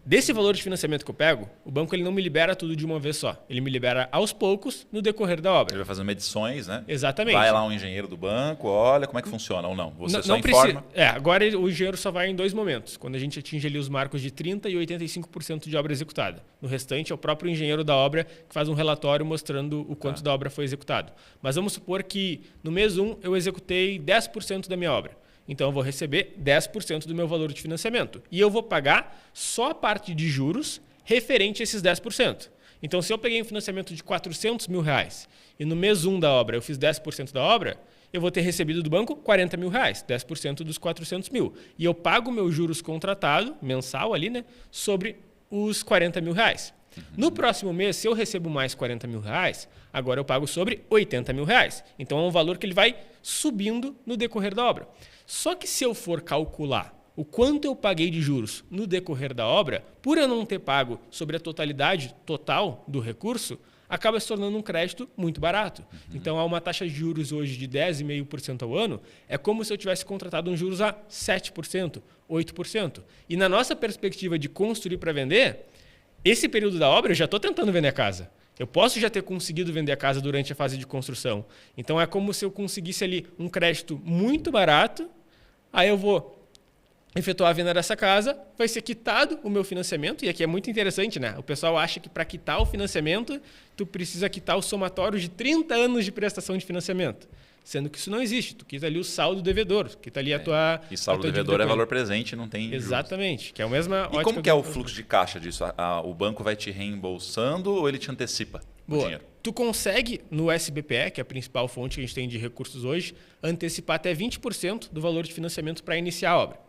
Desse valor de financiamento que eu pego, o banco ele não me libera tudo de uma vez só. Ele me libera aos poucos no decorrer da obra. Ele vai fazendo medições, né? Exatamente. Vai lá um engenheiro do banco, olha como é que funciona ou não. Você só não informa. Agora o engenheiro só vai em dois momentos. Quando a gente atinge ali os marcos de 30% e 85% de obra executada. No restante é o próprio engenheiro da obra que faz um relatório mostrando o quanto da obra foi executado. Mas vamos supor que no mês 1 eu executei 10% da minha obra. Então, eu vou receber 10% do meu valor de financiamento. E eu vou pagar só a parte de juros referente a esses 10%. Então, se eu peguei um financiamento de 400 mil reais e no mês 1 da obra eu fiz 10% da obra, eu vou ter recebido do banco 40 mil reais, 10% dos 400 mil. E eu pago meus juros contratado, mensal ali, né, sobre os 40 mil reais. No próximo mês, se eu recebo mais 40 mil reais, agora eu pago sobre 80 mil reais. Então, é um valor que ele vai subindo no decorrer da obra. Só que se eu for calcular o quanto eu paguei de juros no decorrer da obra, por eu não ter pago sobre a totalidade total do recurso, acaba se tornando um crédito muito barato. Então, há uma taxa de juros hoje de 10,5% ao ano, é como se eu tivesse contratado um juros a 7%, 8%. E na nossa perspectiva de construir para vender, esse período da obra eu já estou tentando vender a casa. Eu posso já ter conseguido vender a casa durante a fase de construção. Então, é como se eu conseguisse ali um crédito muito barato, aí eu vou efetuar a venda dessa casa, vai ser quitado o meu financiamento, e aqui é muito interessante, né? O pessoal acha que para quitar o financiamento, tu precisa quitar o somatório de 30 anos de prestação de financiamento. Sendo que isso não existe. Tu quita ali o saldo devedor, quita ali a tua... E saldo devedor é valor presente, não tem Exatamente, juros. Que é a mesma ótica. E como que é o fluxo de caixa disso? O banco vai te reembolsando ou ele te antecipa? o dinheiro? Tu consegue, no SBPE, que é a principal fonte que a gente tem de recursos hoje, antecipar até 20% do valor de financiamento para iniciar a obra.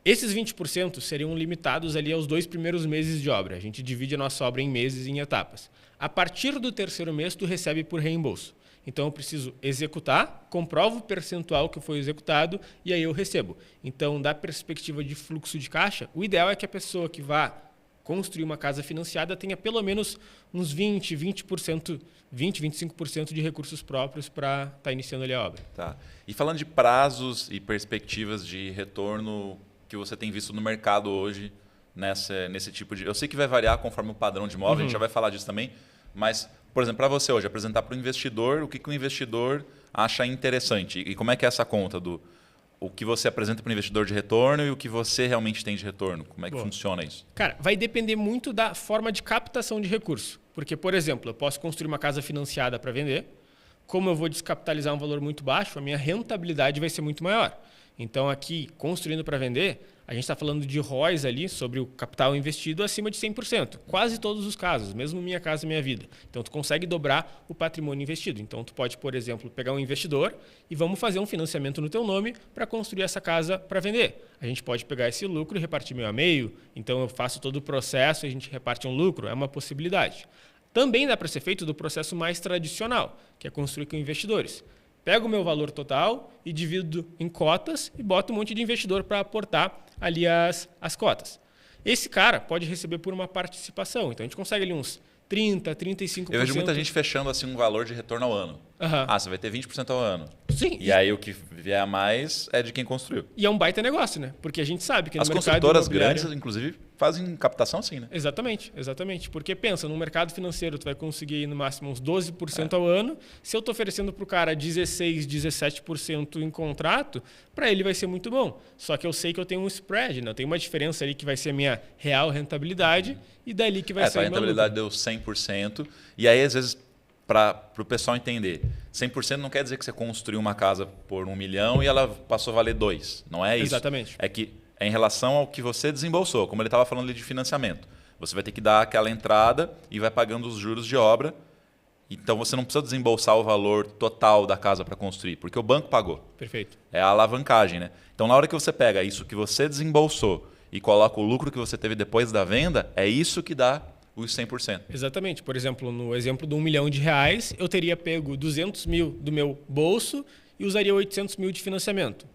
Esses 20% seriam limitados ali aos 2 primeiros meses de obra. A gente divide a nossa obra em meses e em etapas. A partir do 3º mês, tu recebe por reembolso. Então, eu preciso executar, comprovo o percentual que foi executado e aí eu recebo. Então, da perspectiva de fluxo de caixa, o ideal é que a pessoa que vá construir uma casa financiada tenha pelo menos uns 25% de recursos próprios para estar iniciando ali a obra. Tá. E falando de prazos e perspectivas de retorno que você tem visto no mercado hoje nesse tipo de... Eu sei que vai variar conforme o padrão de imóvel, a gente já vai falar disso também, mas, por exemplo, para você hoje, apresentar para o investidor o que o investidor acha interessante e como é que é essa conta do o que você apresenta para o investidor de retorno e o que você realmente tem de retorno. Como é que funciona isso? Cara, vai depender muito da forma de captação de recurso. Porque, por exemplo, eu posso construir uma casa financiada para vender. Como eu vou descapitalizar um valor muito baixo, a minha rentabilidade vai ser muito maior. Então, aqui, construindo para vender, a gente está falando de ROIs ali sobre o capital investido acima de 100%. Quase todos os casos, mesmo Minha Casa Minha Vida. Então, tu consegue dobrar o patrimônio investido. Então, tu pode, por exemplo, pegar um investidor e vamos fazer um financiamento no teu nome para construir essa casa para vender. A gente pode pegar esse lucro e repartir meio a meio. Então, eu faço todo o processo e a gente reparte um lucro. É uma possibilidade. Também dá para ser feito do processo mais tradicional, que é construir com investidores. Pego o meu valor total e divido em cotas e boto um monte de investidor para aportar ali as cotas. Esse cara pode receber por uma participação. Então, a gente consegue ali uns 30%, 35%. Eu vejo muita gente fechando assim um valor de retorno ao ano. Você vai ter 20% ao ano. Sim. E aí o que vier a mais é de quem construiu. E é um baita negócio, né? Porque a gente sabe que no As mercado construtoras imobiliário... grandes, inclusive, fazem captação assim, né? Exatamente. Porque pensa, no mercado financeiro tu vai conseguir no máximo uns 12% ao ano. Se eu estou oferecendo para o cara 16%, 17% em contrato, para ele vai ser muito bom. Só que eu sei que eu tenho um spread, né? Eu tenho uma diferença ali que vai ser a minha real rentabilidade e dali que vai ser a rentabilidade deu 100%. E aí, às vezes, para o pessoal entender, 100% não quer dizer que você construiu uma casa por 1 milhão e ela passou a valer 2. Não é isso. Exatamente. É que é em relação ao que você desembolsou. Como ele estava falando ali de financiamento. Você vai ter que dar aquela entrada e vai pagando os juros de obra. Então, você não precisa desembolsar o valor total da casa para construir, porque o banco pagou. Perfeito. É a alavancagem, né? Então, na hora que você pega isso que você desembolsou e coloca o lucro que você teve depois da venda, é isso que dá os 100%. Exatamente. Por exemplo, no exemplo de R$1 milhão, eu teria pego 200 mil do meu bolso e usaria 800 mil de financiamento.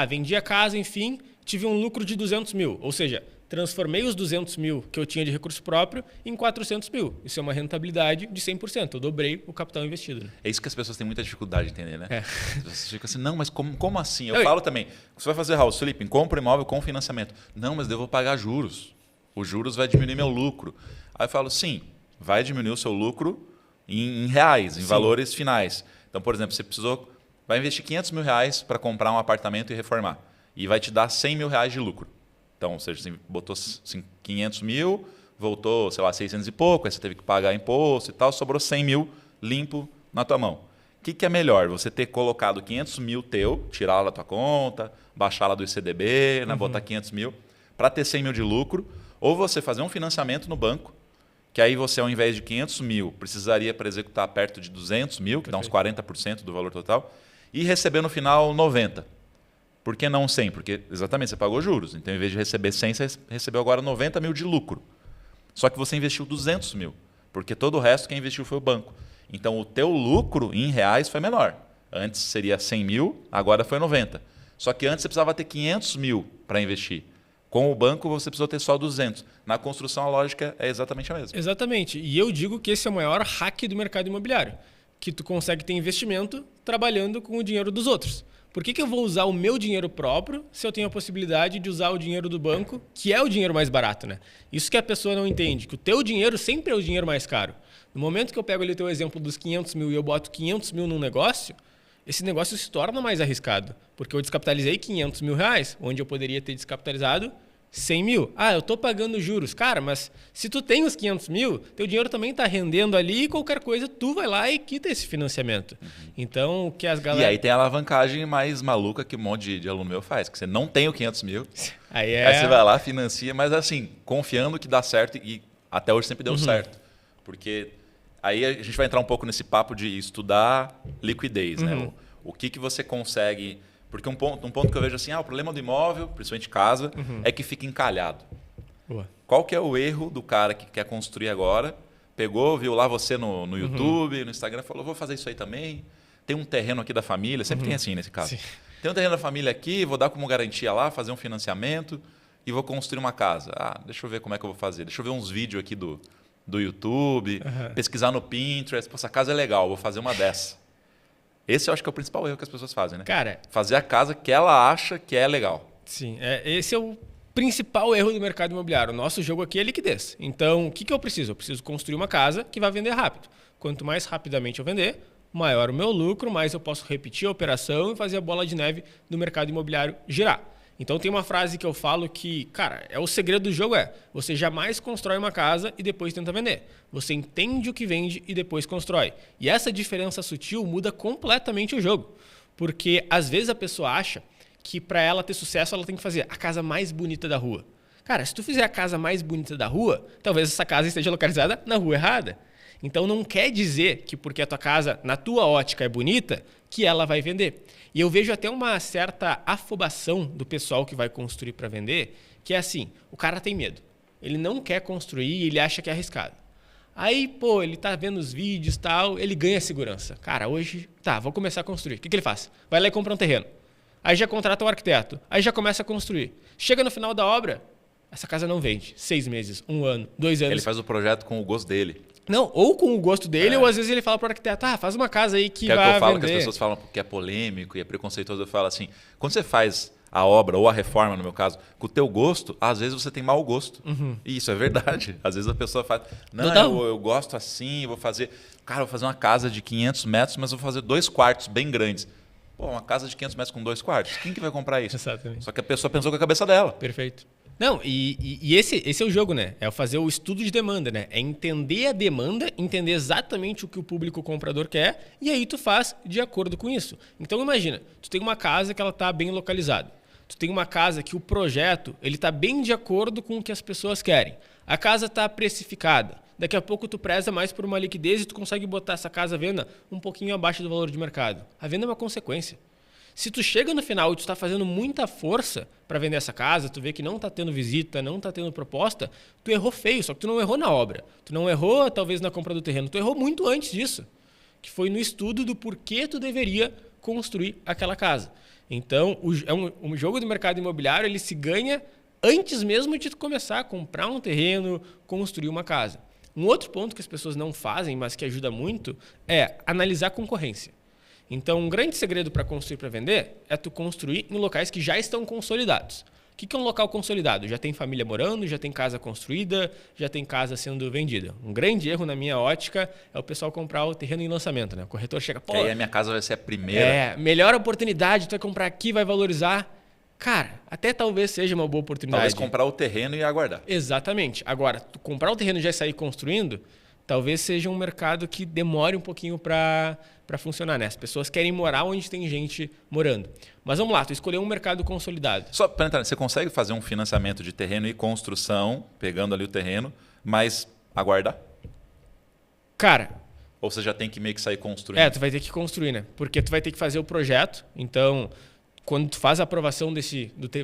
Vendi a casa, enfim, tive um lucro de 200 mil. Ou seja, transformei os 200 mil que eu tinha de recurso próprio em 400 mil. Isso é uma rentabilidade de 100%. Eu dobrei o capital investido. Né? É isso que as pessoas têm muita dificuldade de entender, né? Você fica assim, não, mas como assim? Eu Oi. falo também, você vai fazer house flipping, compra imóvel com financiamento. Não, mas eu vou pagar juros. Os juros vai diminuir meu lucro. Aí eu falo, sim, vai diminuir o seu lucro em reais, em valores finais. Então, por exemplo, você vai investir 500 mil reais para comprar um apartamento e reformar. E vai te dar 100 mil reais de lucro. Então, ou seja, você botou 500 mil, voltou, sei lá, 600 e pouco, aí você teve que pagar imposto e tal, sobrou 100 mil limpo na tua mão. O que é melhor? Você ter colocado 500 mil teu, tirar lá da tua conta, baixar lá do ICDB, botar 500 mil, para ter 100 mil de lucro, ou você fazer um financiamento no banco, que aí você, ao invés de 500 mil, precisaria para executar perto de 200 mil, que dá uns 40% do valor total, e receber no final 90. Por que não 100? Porque exatamente você pagou juros. Então, em vez de receber 100, você recebeu agora 90 mil de lucro. Só que você investiu 200 mil, porque todo o resto quem investiu foi o banco. Então, o teu lucro em reais foi menor. Antes seria 100 mil, agora foi 90. Só que antes você precisava ter 500 mil para investir. Com o banco, você precisou ter só 200. Na construção, a lógica é exatamente a mesma. Exatamente. E eu digo que esse é o maior hack do mercado imobiliário. Que tu consegue ter investimento trabalhando com o dinheiro dos outros. Por que eu vou usar o meu dinheiro próprio se eu tenho a possibilidade de usar o dinheiro do banco, que é o dinheiro mais barato, né? Isso que a pessoa não entende, que o teu dinheiro sempre é o dinheiro mais caro. No momento que eu pego ali o teu exemplo dos 500 mil e eu boto 500 mil num negócio, esse negócio se torna mais arriscado. Porque eu descapitalizei 500 mil reais, onde eu poderia ter descapitalizado 100 mil. Eu estou pagando juros. Cara, mas se tu tem os 500 mil, teu dinheiro também está rendendo ali e qualquer coisa tu vai lá e quita esse financiamento. Então, o que as galera... E aí tem a alavancagem mais maluca que um monte de aluno meu faz, que você não tem o 500 mil, aí você vai lá, financia, mas assim, confiando que dá certo e até hoje sempre deu certo. Porque Aí a gente vai entrar um pouco nesse papo de estudar liquidez, né? O que você consegue... Porque um ponto que eu vejo assim, o problema do imóvel, principalmente casa, é que fica encalhado. Boa. Qual que é o erro do cara que quer construir agora? Pegou, viu lá você no YouTube, no Instagram, falou, vou fazer isso aí também. Tem um terreno aqui da família, sempre tem assim nesse caso. Sim. Tem um terreno da família aqui, vou dar como garantia lá, fazer um financiamento e vou construir uma casa. Deixa eu ver como é que eu vou fazer. Deixa eu ver uns vídeos aqui do YouTube, pesquisar no Pinterest. Pô, essa casa é legal, vou fazer uma dessa. Esse eu acho que é o principal erro que as pessoas fazem, né? Cara, fazer a casa que ela acha que é legal. sim, esse é o principal erro do mercado imobiliário. O nosso jogo aqui é liquidez. Então, o que eu preciso? Eu preciso construir uma casa que vai vender rápido. Quanto mais rapidamente eu vender, maior o meu lucro, mais eu posso repetir a operação e fazer a bola de neve do mercado imobiliário girar. Então, tem uma frase que eu falo que, cara, o segredo do jogo você jamais constrói uma casa e depois tenta vender. Você entende o que vende e depois constrói. E essa diferença sutil muda completamente o jogo. Porque, às vezes, a pessoa acha que para ela ter sucesso, ela tem que fazer a casa mais bonita da rua. Cara, se tu fizer a casa mais bonita da rua, talvez essa casa esteja localizada na rua errada. Então, não quer dizer que porque a tua casa, na tua ótica, é bonita, que ela vai vender. E eu vejo até uma certa afobação do pessoal que vai construir para vender, que é assim, o cara tem medo. Ele não quer construir e ele acha que é arriscado. Aí, pô, ele tá vendo os vídeos e tal, ele ganha segurança. Cara, hoje, vou começar a construir. O que ele faz? Vai lá e compra um terreno. Aí já contrata o arquiteto. Aí já começa a construir. Chega no final da obra, essa casa não vende. 6 meses, 1 ano, 2 anos. Ele faz o projeto com o gosto dele. Não, ou com o gosto dele, ou às vezes ele fala para o arquiteto, faz uma casa aí que vai vender. É o que eu falo, que as pessoas falam que é polêmico e é preconceituoso. Eu falo assim, quando você faz a obra ou a reforma, no meu caso, com o teu gosto, às vezes você tem mau gosto. E isso é verdade. Às vezes a pessoa faz, eu gosto assim, vou fazer... Cara, vou fazer uma casa de 500 metros, mas vou fazer 2 quartos bem grandes. Pô, uma casa de 500 metros com 2 quartos? Quem que vai comprar isso? Exatamente. Só que a pessoa pensou com a cabeça dela. Perfeito. Não, e esse é o jogo, né? É fazer o estudo de demanda, né? É entender a demanda, entender exatamente o que o público comprador quer e aí tu faz de acordo com isso. Então imagina, tu tem uma casa que ela está bem localizada. Tu tem uma casa que o projeto ele está bem de acordo com o que as pessoas querem. A casa está precificada. Daqui a pouco tu preza mais por uma liquidez e tu consegue botar essa casa à venda um pouquinho abaixo do valor de mercado. A venda é uma consequência. Se tu chega no final e tu está fazendo muita força para vender essa casa, tu vê que não está tendo visita, não está tendo proposta, tu errou feio, só que tu não errou na obra. Tu não errou talvez na compra do terreno, tu errou muito antes disso, que foi no estudo do porquê tu deveria construir aquela casa. Então, um jogo do mercado imobiliário ele se ganha antes mesmo de tu começar a comprar um terreno, construir uma casa. Um outro ponto que as pessoas não fazem, mas que ajuda muito, é analisar a concorrência. Então, um grande segredo para construir para vender é tu construir em locais que já estão consolidados. O que é um local consolidado? Já tem família morando, já tem casa construída, já tem casa sendo vendida. Um grande erro na minha ótica é o pessoal comprar o terreno em lançamento, né? O corretor chega, aí a minha casa vai ser a primeira. Melhor oportunidade, tu vai comprar aqui, vai valorizar. Cara, até talvez seja uma boa oportunidade. Talvez comprar o terreno e aguardar. Exatamente. Agora, tu comprar o terreno e já sair construindo, talvez seja um mercado que demore um pouquinho para funcionar, né? As pessoas querem morar onde tem gente morando. Mas vamos lá, tu escolheu um mercado consolidado. Só para entrar, você consegue fazer um financiamento de terreno e construção, pegando ali o terreno, mas aguardar? Cara... Ou você já tem que meio que sair construindo? Tu vai ter que construir, né? Porque tu vai ter que fazer o projeto, então... Quando tu faz a aprovação do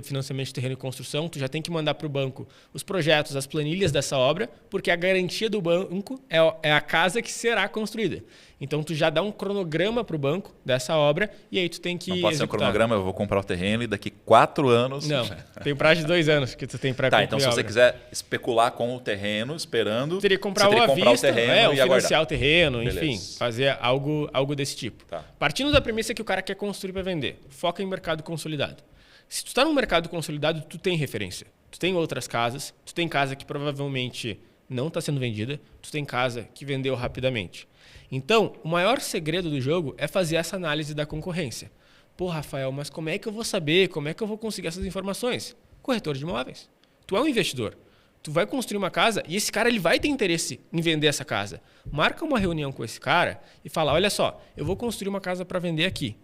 financiamento de terreno e construção, tu já tem que mandar para o banco os projetos, as planilhas dessa obra, porque a garantia do banco é a casa que será construída. Então, tu já dá um cronograma para o banco dessa obra e aí tu tem que Não pode ser um cronograma, eu vou comprar o terreno e daqui 4 anos... Não, tem prazo de 2 anos que tu tem para concluir. Então se você quiser especular com o terreno, esperando... Teria que comprar o vista, o terreno e financiar aguardar. o terreno, Beleza. enfim, fazer algo desse tipo. Tá. Partindo da premissa que o cara quer construir para vender, foca em mercado consolidado. Se tu está num mercado consolidado, tu tem referência. Tu tem outras casas, tu tem casa que provavelmente não está sendo vendida, tu tem casa que vendeu rapidamente. Então, o maior segredo do jogo é fazer essa análise da concorrência. Pô, Rafael, mas como é que eu vou saber? Como é que eu vou conseguir essas informações? Corretor de imóveis. Tu é um investidor. Tu vai construir uma casa e esse cara ele vai ter interesse em vender essa casa. Marca uma reunião com esse cara e fala, olha só, eu vou construir uma casa para vender aqui.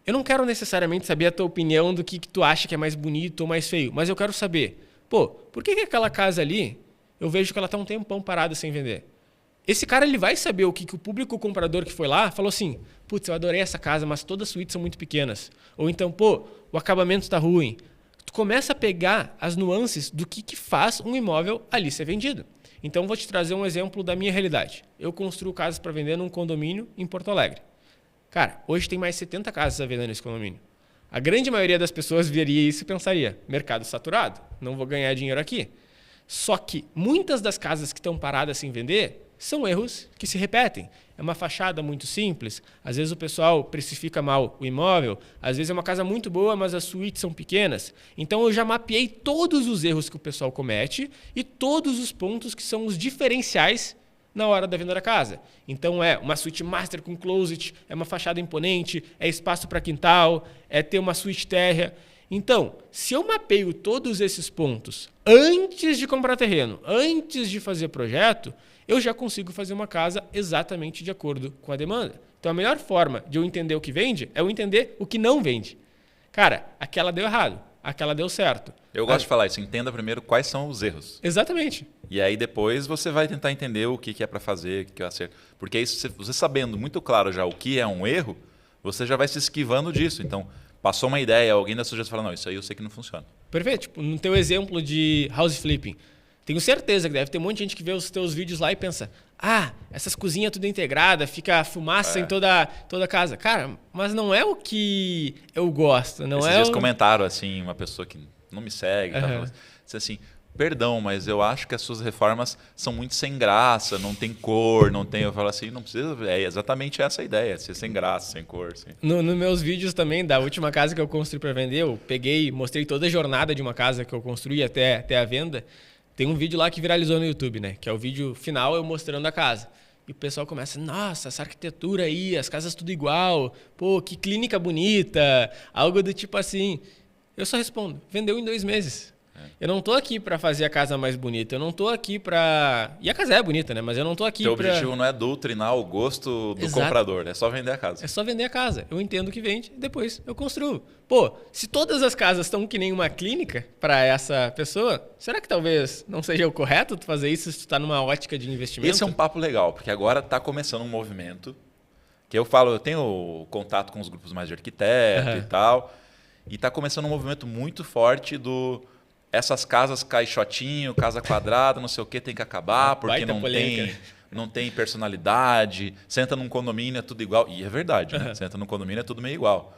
Eu não quero necessariamente saber a tua opinião do que tu acha que é mais bonito ou mais feio, mas eu quero saber, pô, por que aquela casa ali, eu vejo que ela está um tempão parada sem vender? esse cara ele vai saber o que o público comprador que foi lá falou assim, putz, eu adorei essa casa, mas todas as suítes são muito pequenas. Ou então, pô, o acabamento está ruim. Tu começa a pegar as nuances do que faz um imóvel ali ser vendido. Então, vou te trazer um exemplo da minha realidade. Eu construo casas para vender num condomínio em Porto Alegre. Cara, hoje tem mais 70 casas a vender nesse condomínio. A grande maioria das pessoas veria isso e pensaria, mercado saturado, não vou ganhar dinheiro aqui. Só que muitas das casas que estão paradas sem vender são erros que se repetem. É uma fachada muito simples, às vezes o pessoal precifica mal o imóvel, às vezes é uma casa muito boa, mas as suítes são pequenas. Então eu já mapeei todos os erros que o pessoal comete e todos os pontos que são os diferenciais na hora da venda da casa. Então é uma suíte master com closet, é uma fachada imponente, é espaço para quintal, é ter uma suíte térrea. Então, se eu mapeio todos esses pontos antes de comprar terreno, antes de fazer projeto, eu já consigo fazer uma casa exatamente de acordo com a demanda. Então, a melhor forma de eu entender o que vende é eu entender o que não vende. Cara, aquela deu errado, aquela deu certo. Eu gosto de falar isso, entenda primeiro quais são os erros. Exatamente. E aí depois você vai tentar entender o que é para fazer, o que é acerto. Porque isso, você sabendo muito claro já o que é um erro, você já vai se esquivando disso. Então, passou uma ideia, alguém da sugestão fala, não, isso aí eu sei que não funciona. Perfeito. Tipo, no teu exemplo de house flipping, tenho certeza que deve ter um monte de gente que vê os teus vídeos lá e pensa, essas cozinhas tudo integrada, fica fumaça em toda a casa. Cara, mas não é o que eu gosto. Não Esses é dias comentaram, assim, uma pessoa que não me segue, disse assim, perdão, mas eu acho que as suas reformas são muito sem graça, não tem cor, não tem... Eu falo assim, não precisa... É exatamente essa a ideia, ser sem graça, sem cor. Assim. Nos meus vídeos também, da última casa que eu construí para vender, eu peguei, mostrei toda a jornada de uma casa que eu construí até a venda. Tem um vídeo lá que viralizou no YouTube, né? Que é o vídeo final eu mostrando a casa. E o pessoal começa, nossa, essa arquitetura aí, as casas tudo igual, pô, que clínica bonita, algo do tipo assim. Eu só respondo, vendeu em 2 meses. Eu não tô aqui para fazer a casa mais bonita, eu não tô aqui para... E a casa é bonita, né? Mas eu não tô aqui para... O objetivo não é doutrinar o gosto do comprador, é só vender a casa. É só vender a casa. Eu entendo o que vende, depois eu construo. Pô, se todas as casas estão que nem uma clínica para essa pessoa, será que talvez não seja o correto tu fazer isso se tu tá numa ótica de investimento? Esse é um papo legal, porque agora tá começando um movimento que eu falo, eu tenho contato com os grupos mais de arquiteto e tal, e tá começando um movimento muito forte do... Essas casas caixotinho, casa quadrada, não sei o que, tem que acabar, porque não tem personalidade. Você entra num condomínio, é tudo igual. E é verdade, né? Você entra num condomínio, é tudo meio igual.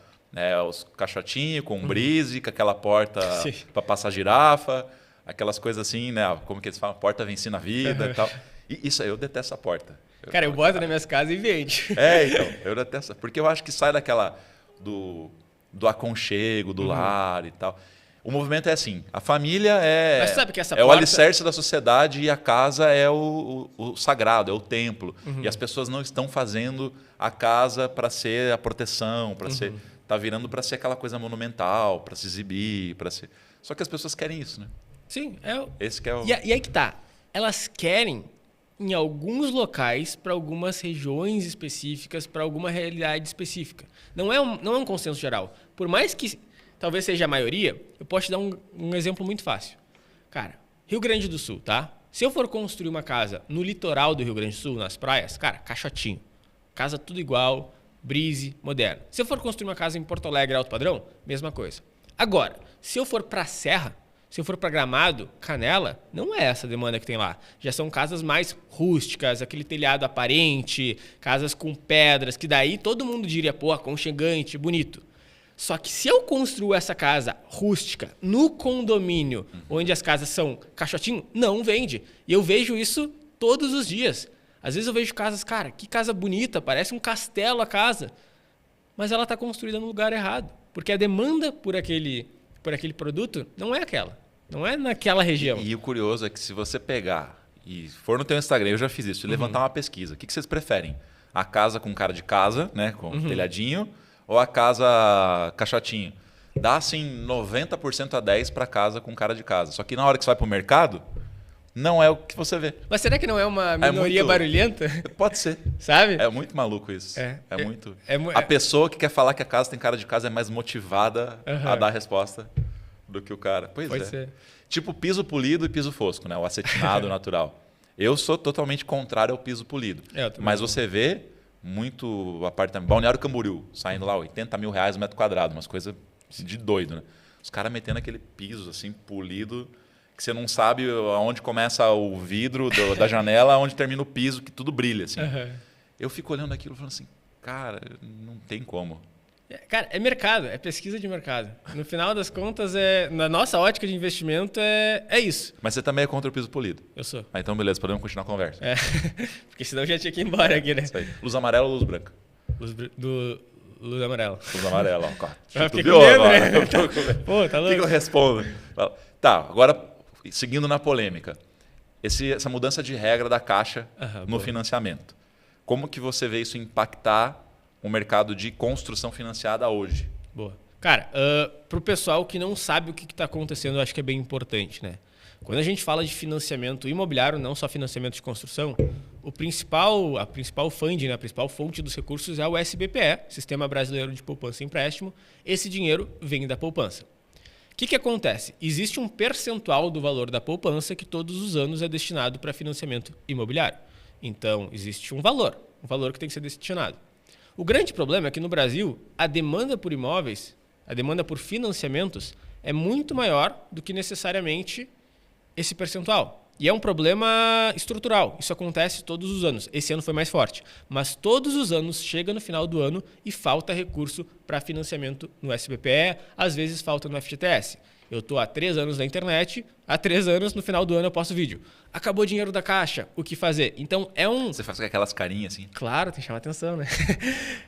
Os caixotinhos com um brise, com aquela porta para passar girafa, aquelas coisas assim, né? Como que eles falam? Porta vence na vida e tal. E isso aí, eu detesto essa porta. Eu boto nas minhas casas e vende. Então, eu detesto. Porque eu acho que sai daquela... do aconchego, do lar e tal. O movimento é assim, a família Mas sabe que essa o alicerce da sociedade e a casa é o sagrado, é o templo. E as pessoas não estão fazendo a casa para ser a proteção, para ser... Está virando para ser aquela coisa monumental, para se exibir, para ser... Só que as pessoas querem isso, né? Sim. Esse que é o... E aí que tá. Elas querem, em alguns locais, para algumas regiões específicas, para alguma realidade específica. Não é um consenso geral. Por mais que... talvez seja a maioria, eu posso te dar um exemplo muito fácil. Cara, Rio Grande do Sul, tá? Se eu for construir uma casa no litoral do Rio Grande do Sul, nas praias, cara, caixotinho. Casa tudo igual, brise, moderno. Se eu for construir uma casa em Porto Alegre, alto padrão, mesma coisa. Agora, se eu for para Serra, se eu for para Gramado, Canela, não é essa a demanda que tem lá. Já são casas mais rústicas, aquele telhado aparente, casas com pedras, que daí todo mundo diria, pô, aconchegante, bonito. Só que se eu construo essa casa rústica no condomínio, onde as casas são caixotinho, não vende. E eu vejo isso todos os dias. Às vezes eu vejo casas, cara, que casa bonita, parece um castelo a casa. Mas ela está construída no lugar errado. Porque a demanda por aquele produto não é aquela. Não é naquela região. E o curioso é que se você pegar e for no teu Instagram, eu já fiz isso, levantar uma pesquisa. O que vocês preferem? A casa com cara de casa, né, com telhadinho, ou a casa caixotinho? Dá assim 90% a 10% para casa com cara de casa. Só que na hora que você vai para o mercado, não é o que você vê. Mas será que não é uma minoria barulhenta? Pode ser. Sabe? É muito maluco isso. A pessoa que quer falar que a casa tem cara de casa é mais motivada a dar a resposta do que o cara. Pois Pode é. ser. Tipo piso polido e piso fosco, né? O acetinado natural. Eu sou totalmente contrário ao piso polido. Eu também Mas não. você vê muito apartamento. Balneário Camboriú, saindo lá R$80 mil o metro quadrado, umas coisas de doido, né? Os caras metendo aquele piso assim, polido, que você não sabe aonde começa o vidro da janela, aonde termina o piso, que tudo brilha. Assim. Aham. Eu fico olhando aquilo e falando assim, cara, não tem como. Cara, é mercado, é pesquisa de mercado. No final das contas, na nossa ótica de investimento, é isso. Mas você também é contra o piso polido. Eu sou. Ah, então beleza, podemos continuar a conversa. É. Porque senão eu já tinha que ir embora aqui, né? Isso aí. Luz amarela ou luz branca? Luz amarela. Luz amarela, ó. Eu fiquei com Viu medo, agora? né? Eu tô com medo. Pô, tá O que eu louco? respondo? Tá, agora, seguindo na polêmica. Essa mudança de regra da Caixa Aham, no boa. financiamento. Como que você vê isso impactar o mercado de construção financiada hoje? Boa. Cara, para o pessoal que não sabe o que está acontecendo, eu acho que é bem importante, né? Quando a gente fala de financiamento imobiliário, não só financiamento de construção, a principal funding, né, a principal fonte dos recursos é o SBPE, Sistema Brasileiro de Poupança e Empréstimo. Esse dinheiro vem da poupança. O que acontece? Existe um percentual do valor da poupança que todos os anos é destinado para financiamento imobiliário. Então, existe um valor que tem que ser destinado. O grande problema é que no Brasil, a demanda por imóveis, a demanda por financiamentos é muito maior do que necessariamente esse percentual. E é um problema estrutural. Isso acontece todos os anos. Esse ano foi mais forte. Mas todos os anos chega no final do ano e falta recurso para financiamento no SBPE, às vezes falta no FGTS. Eu estou há 3 anos na internet, há 3 anos no final do ano eu posto vídeo. Acabou o dinheiro da Caixa, o que fazer? Então é um... Você faz com aquelas carinhas assim? Claro, tem que chamar atenção, né?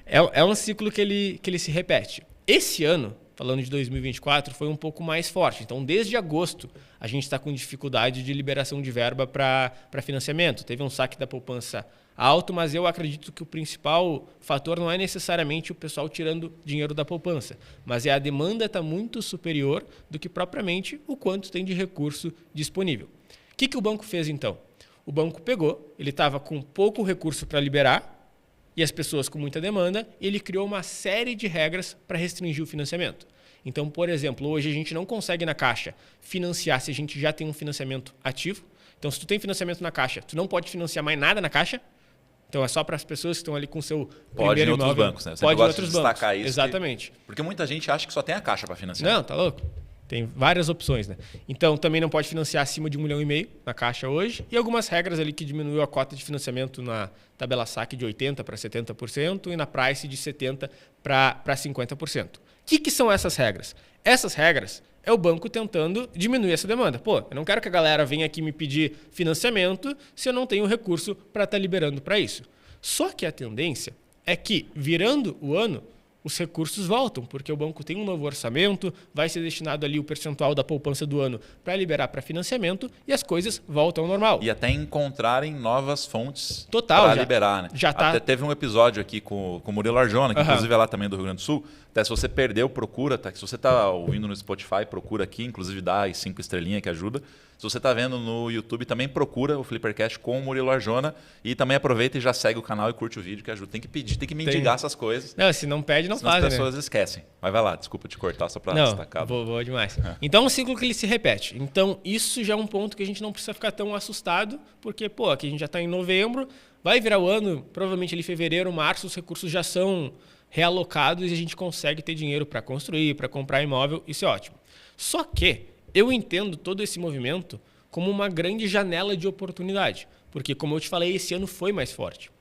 É um ciclo que ele se repete. Esse ano, falando de 2024, foi um pouco mais forte. Então, desde agosto, a gente está com dificuldade de liberação de verba para financiamento. Teve um saque da poupança alto, mas eu acredito que o principal fator não é necessariamente o pessoal tirando dinheiro da poupança, mas é a demanda estar muito superior do que propriamente o quanto tem de recurso disponível. O que o banco fez, então? O banco pegou, ele estava com pouco recurso para liberar, e as pessoas com muita demanda, ele criou uma série de regras para restringir o financiamento. Então, por exemplo, hoje a gente não consegue na Caixa financiar se a gente já tem um financiamento ativo. Então, se tu tem financiamento na Caixa, tu não pode financiar mais nada na Caixa. Então, é só para as pessoas que estão ali com o seu Pode primeiro em outros imóvel. bancos, né? Você Pode em gosta de outros bancos. destacar isso. Exatamente. Porque muita gente acha que só tem a Caixa para financiar. Não, tá louco? Tem várias opções, né? Então, também não pode financiar acima de 1,5 milhão na Caixa hoje. E algumas regras ali que diminuiu a cota de financiamento na tabela saque de 80% para 70% e na price de 70% para 50%. O que são essas regras? Essas regras é o banco tentando diminuir essa demanda. Pô, eu não quero que a galera venha aqui me pedir financiamento se eu não tenho recurso para estar liberando para isso. Só que a tendência é que, virando o ano, os recursos voltam, porque o banco tem um novo orçamento, vai ser destinado ali o percentual da poupança do ano para liberar para financiamento e as coisas voltam ao normal. E até encontrarem novas fontes Total, para já- liberar, né? já tá- Até teve um episódio aqui com o Murilo Arjona, que Aham. inclusive é lá também do Rio Grande do Sul. Até se você perdeu, procura. Tá? Se você está ouvindo no Spotify, procura aqui. Inclusive dá as 5 estrelinhas que ajuda. Se você está vendo no YouTube, também procura o Flippercast com o Murilo Arjona. E também aproveita e já segue o canal e curte o vídeo que ajuda. Tem que pedir, tem que mendigar essas coisas. Não, se não pede, não Senão faz, as né? pessoas esquecem. Mas vai lá, desculpa te cortar só para Não, destacar. boa demais. Então é um ciclo que ele se repete. Então isso já é um ponto que a gente não precisa ficar tão assustado, porque pô, aqui a gente já está em novembro, vai virar o ano, provavelmente ali em fevereiro, março, os recursos já são realocados e a gente consegue ter dinheiro para construir, para comprar imóvel, isso é ótimo. Só que eu entendo todo esse movimento como uma grande janela de oportunidade, porque como eu te falei, esse ano foi mais forte.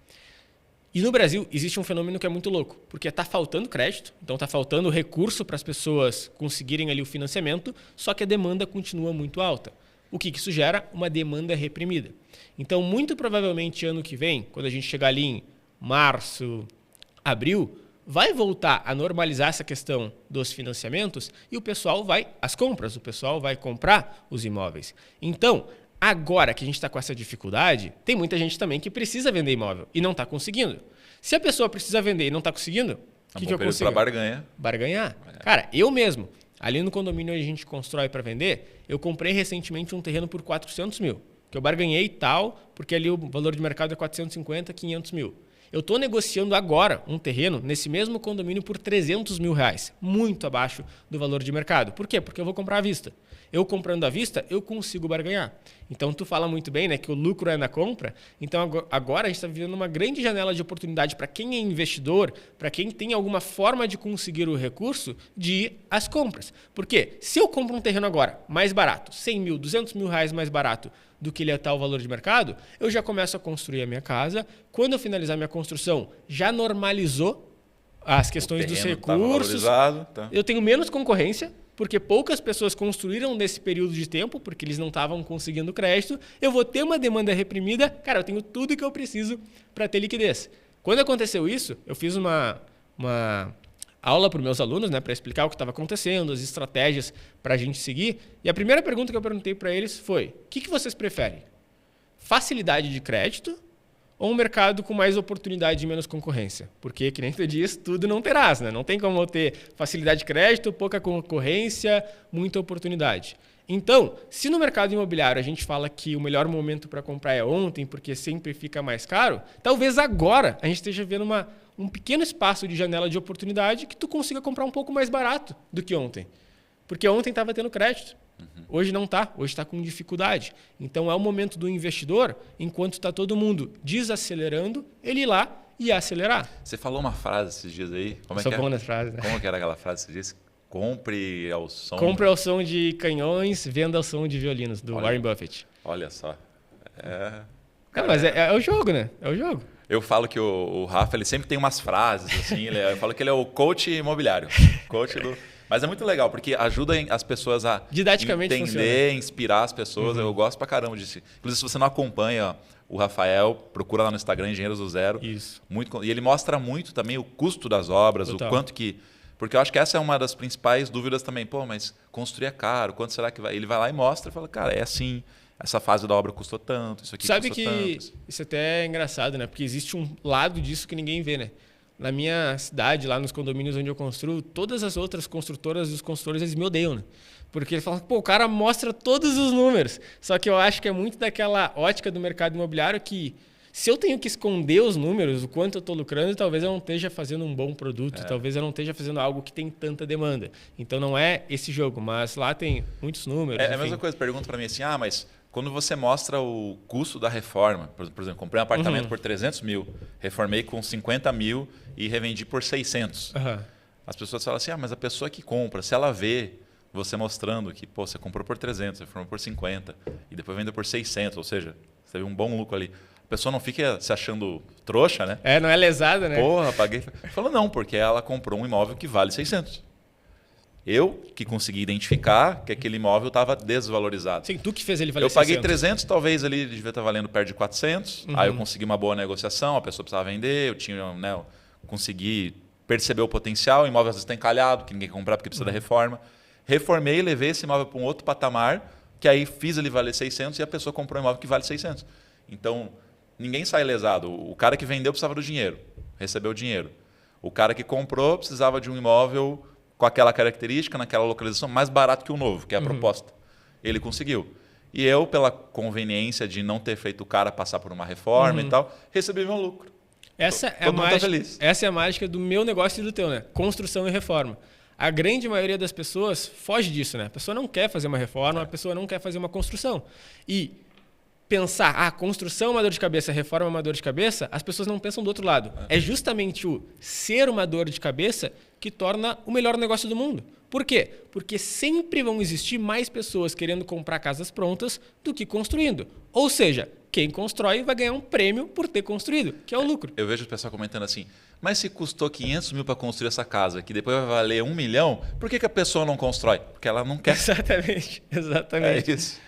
E no Brasil existe um fenômeno que é muito louco, porque está faltando crédito, então está faltando recurso para as pessoas conseguirem ali o financiamento, só que a demanda continua muito alta. O que isso gera? Uma demanda reprimida. Então, muito provavelmente, ano que vem, quando a gente chegar ali em março, abril, vai voltar a normalizar essa questão dos financiamentos e o pessoal vai às compras, o pessoal vai comprar os imóveis. Então, agora que a gente está com essa dificuldade, tem muita gente também que precisa vender imóvel e não está conseguindo. Se a pessoa precisa vender e não está conseguindo, o que eu consigo? Para barganha. Barganhar. Cara, eu mesmo, ali no condomínio onde a gente constrói para vender, eu comprei recentemente um terreno por 400 mil, que eu barganhei e tal, porque ali o valor de mercado é 450, 500 mil. Eu estou negociando agora um terreno nesse mesmo condomínio por R$300 mil, muito abaixo do valor de mercado. Por quê? Porque eu vou comprar à vista. Eu comprando à vista, eu consigo barganhar. Então, tu fala muito bem, né, que o lucro é na compra. Então, agora a gente está vivendo uma grande janela de oportunidade para quem é investidor, para quem tem alguma forma de conseguir o recurso, de ir às compras. Por quê? Se eu compro um terreno agora mais barato, 100 mil, 200 mil reais mais barato do que ele é tal valor de mercado, eu já começo a construir a minha casa. Quando eu finalizar minha construção, já normalizou as questões dos recursos. Tá. Eu tenho menos concorrência, porque poucas pessoas construíram nesse período de tempo, porque eles não estavam conseguindo crédito. Eu vou ter uma demanda reprimida. Cara, eu tenho tudo que eu preciso para ter liquidez. Quando aconteceu isso, eu fiz uma aula para os meus alunos, né, para explicar o que estava acontecendo, as estratégias para a gente seguir. E a primeira pergunta que eu perguntei para eles foi: o que vocês preferem? Facilidade de crédito ou um mercado com mais oportunidade e menos concorrência? Porque, que nem tu diz, tudo não terás, né? Não tem como ter facilidade de crédito, pouca concorrência, muita oportunidade. Então, se no mercado imobiliário a gente fala que o melhor momento para comprar é ontem, porque sempre fica mais caro, talvez agora a gente esteja vendo um pequeno espaço de janela de oportunidade que tu consiga comprar um pouco mais barato do que ontem. Porque ontem estava tendo crédito. Hoje não está, hoje está com dificuldade. Então é o momento do investidor, enquanto está todo mundo desacelerando, ele ir lá e acelerar. Você falou uma frase esses dias aí. Como Sou bom nas frases, né? Como que era aquela frase que você disse? Compre ao som... Compre ao som de canhões, venda ao som de violinos, do Warren Buffett. Olha só. Mas é o jogo, né? É o jogo. Eu falo que o Rafa ele sempre tem umas frases, assim, eu falo que ele é o coach imobiliário. Mas é muito legal, porque ajuda as pessoas a didaticamente entender, funciona. Inspirar as pessoas. Eu gosto pra caramba disso. Inclusive, se você não acompanha o Rafael, procura lá no Instagram, Engenheiros do Zero. Isso. E ele mostra muito também o custo das obras, Total. o quanto que... Porque eu acho que essa é uma das principais dúvidas também. Pô, mas construir é caro, quanto será que vai? Ele vai lá e mostra e fala, cara, é assim... Essa fase da obra custou tanto, isso aqui Sabe custou que tanto. isso até é engraçado, né? Porque existe um lado disso que ninguém vê, né? Na minha cidade, lá nos condomínios onde eu construo, todas as outras construtoras e os construtores, eles me odeiam, né? Porque eles falam, pô, o cara mostra todos os números. Só que eu acho que é muito daquela ótica do mercado imobiliário que se eu tenho que esconder os números, o quanto eu estou lucrando, talvez eu não esteja fazendo um bom produto, talvez eu não esteja fazendo algo que tem tanta demanda. Então não é esse jogo, mas lá tem muitos números. É a mesma coisa, pergunta para mim assim, mas quando você mostra o custo da reforma, por exemplo, comprei um apartamento por 300 mil, reformei com 50 mil e revendi por 600. As pessoas falam assim, mas a pessoa que compra, se ela vê você mostrando que pô, você comprou por 300, reformou por 50 e depois vendeu por 600, ou seja, você teve um bom lucro ali. A pessoa não fica se achando trouxa, né? Não é lesada, né? Porra, paguei. Falou, não, porque ela comprou um imóvel que vale 600. Eu que consegui identificar que aquele imóvel estava desvalorizado. Sim, tu que fez ele valer Eu paguei 600. 300, talvez ele devia estar valendo perto de 400. Aí eu consegui uma boa negociação, a pessoa precisava vender, eu consegui perceber o potencial. O imóvel às vezes está encalhado, que ninguém quer comprar porque precisa da reforma. Reformei, levei esse imóvel para um outro patamar, que aí fiz ele valer 600 e a pessoa comprou um imóvel que vale 600. Então, ninguém sai lesado. O cara que vendeu precisava do dinheiro, recebeu o dinheiro. O cara que comprou precisava de um imóvel com aquela característica, naquela localização, mais barato que o novo, que é a proposta. Ele conseguiu. E eu, pela conveniência de não ter feito o cara passar por uma reforma e tal, recebi meu lucro. Todo mundo tá feliz. Essa é a mágica do meu negócio e do teu, né? Construção e reforma. A grande maioria das pessoas foge disso, né? A pessoa não quer fazer uma reforma, a pessoa não quer fazer uma construção. E pensar, construção é uma dor de cabeça, reforma é uma dor de cabeça, as pessoas não pensam do outro lado. É justamente o ser uma dor de cabeça que torna o melhor negócio do mundo. Por quê? Porque sempre vão existir mais pessoas querendo comprar casas prontas do que construindo. Ou seja, quem constrói vai ganhar um prêmio por ter construído, que é o lucro. Eu vejo o pessoal comentando assim, mas se custou 500 mil para construir essa casa, que depois vai valer 1 milhão, por que a pessoa não constrói? Porque ela não quer. Exatamente. É isso.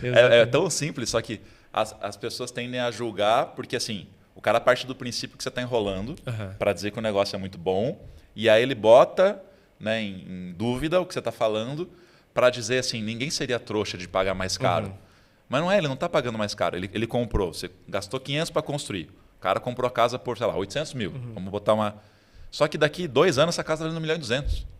É tão simples, só que as pessoas tendem a julgar, porque assim, o cara parte do princípio que você está enrolando para dizer que o negócio é muito bom, e aí ele bota em dúvida o que você está falando para dizer assim, ninguém seria trouxa de pagar mais caro. Mas não é, ele não está pagando mais caro, ele comprou, você gastou 500 para construir, o cara comprou a casa por, sei lá, 800 mil, vamos botar uma... Só que daqui 2 anos essa casa está valendo 1 milhão e 200.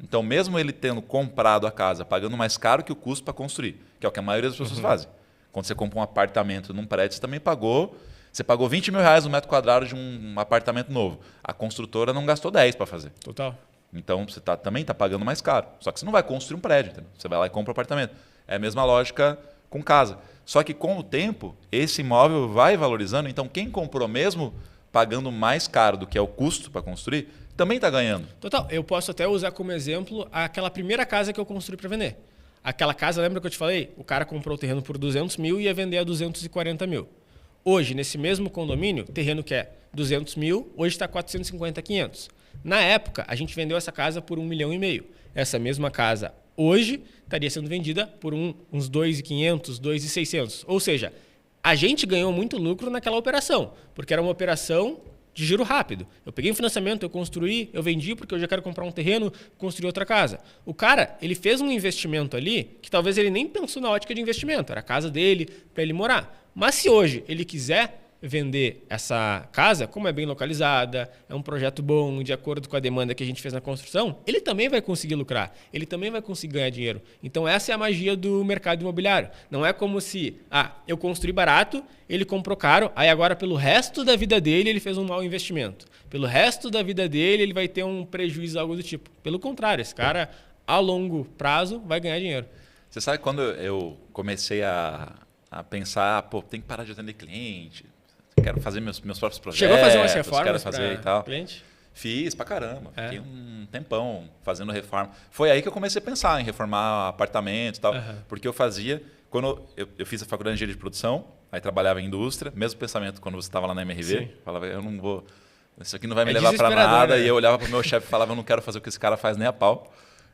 Então, mesmo ele tendo comprado a casa, pagando mais caro que o custo para construir, que é o que a maioria das pessoas fazem. Quando você compra um apartamento num prédio, você também pagou Você pagou 20 mil reais no metro quadrado de um apartamento novo. A construtora não gastou 10 para fazer. Total. Então, você também está pagando mais caro. Só que você não vai construir um prédio. Entendeu? Você vai lá e compra um apartamento. É a mesma lógica com casa. Só que com o tempo, esse imóvel vai valorizando. Então, quem comprou mesmo pagando mais caro do que é o custo para construir, também está ganhando. Total. Eu posso até usar como exemplo aquela primeira casa que eu construí para vender. Aquela casa, lembra que eu te falei? O cara comprou o terreno por 200 mil e ia vender a 240 mil. Hoje, nesse mesmo condomínio, terreno que é 200 mil, hoje está 450, 500. Na época, a gente vendeu essa casa por 1,5 milhão. Essa mesma casa, hoje, estaria sendo vendida por uns 2,500, 2,600. Ou seja, a gente ganhou muito lucro naquela operação, porque era uma operação de giro rápido. Eu peguei um financiamento, eu construí, eu vendi porque eu já quero comprar um terreno, construir outra casa. O cara, ele fez um investimento ali que talvez ele nem pensou na ótica de investimento. Era a casa dele, para ele morar. Mas se hoje ele quiser vender essa casa, como é bem localizada, é um projeto bom, de acordo com a demanda que a gente fez na construção, ele também vai conseguir lucrar, ele também vai conseguir ganhar dinheiro. Então essa é a magia do mercado imobiliário. Não é como se, eu construí barato, ele comprou caro, aí agora pelo resto da vida dele ele fez um mau investimento. Pelo resto da vida dele ele vai ter um prejuízo, algo do tipo. Pelo contrário, esse cara a longo prazo vai ganhar dinheiro. Você sabe quando eu comecei a pensar, tem que parar de atender cliente, quero fazer meus próprios projetos. Chegou a fazer umas reformas quero fazer e tal. Cliente? Fiz pra caramba. Fiquei um tempão fazendo reforma. Foi aí que eu comecei a pensar em reformar apartamentos e tal. Porque eu fazia... Quando eu fiz a faculdade de engenharia de produção, aí trabalhava em indústria, mesmo pensamento quando você estava lá na MRV, Sim. Falava, eu não vou... Isso aqui não vai me levar para nada. Né? E eu olhava para o meu chefe e falava, eu não quero fazer o que esse cara faz nem a pau.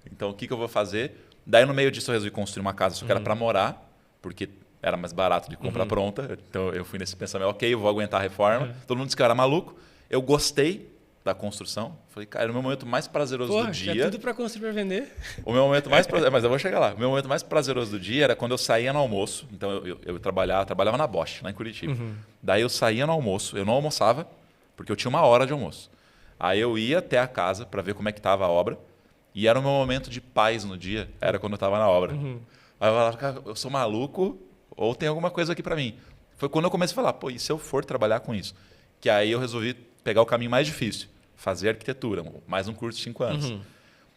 Então, o que eu vou fazer? Daí, no meio disso, eu resolvi construir uma casa, só que era para morar, porque era mais barato de comprar pronta. Então, eu fui nesse pensamento, ok, eu vou aguentar a reforma. Todo mundo disse que eu era maluco. Eu gostei da construção. Falei, cara, era o meu momento mais prazeroso do dia. Tinha tudo para construir para vender. O meu momento mais prazeroso, mas eu vou chegar lá. O meu momento mais prazeroso do dia era quando eu saía no almoço. Então, eu trabalhava na Bosch, lá em Curitiba. Daí, eu saía no almoço. Eu não almoçava, porque eu tinha 1 hora de almoço. Aí, eu ia até a casa para ver como é que estava a obra. E era o meu momento de paz no dia. Era quando eu estava na obra. Aí, eu falava, cara, eu sou maluco ou tem alguma coisa aqui para mim. Foi quando eu comecei a falar, e se eu for trabalhar com isso? Que aí eu resolvi pegar o caminho mais difícil, fazer arquitetura, mais um curso de 5 anos.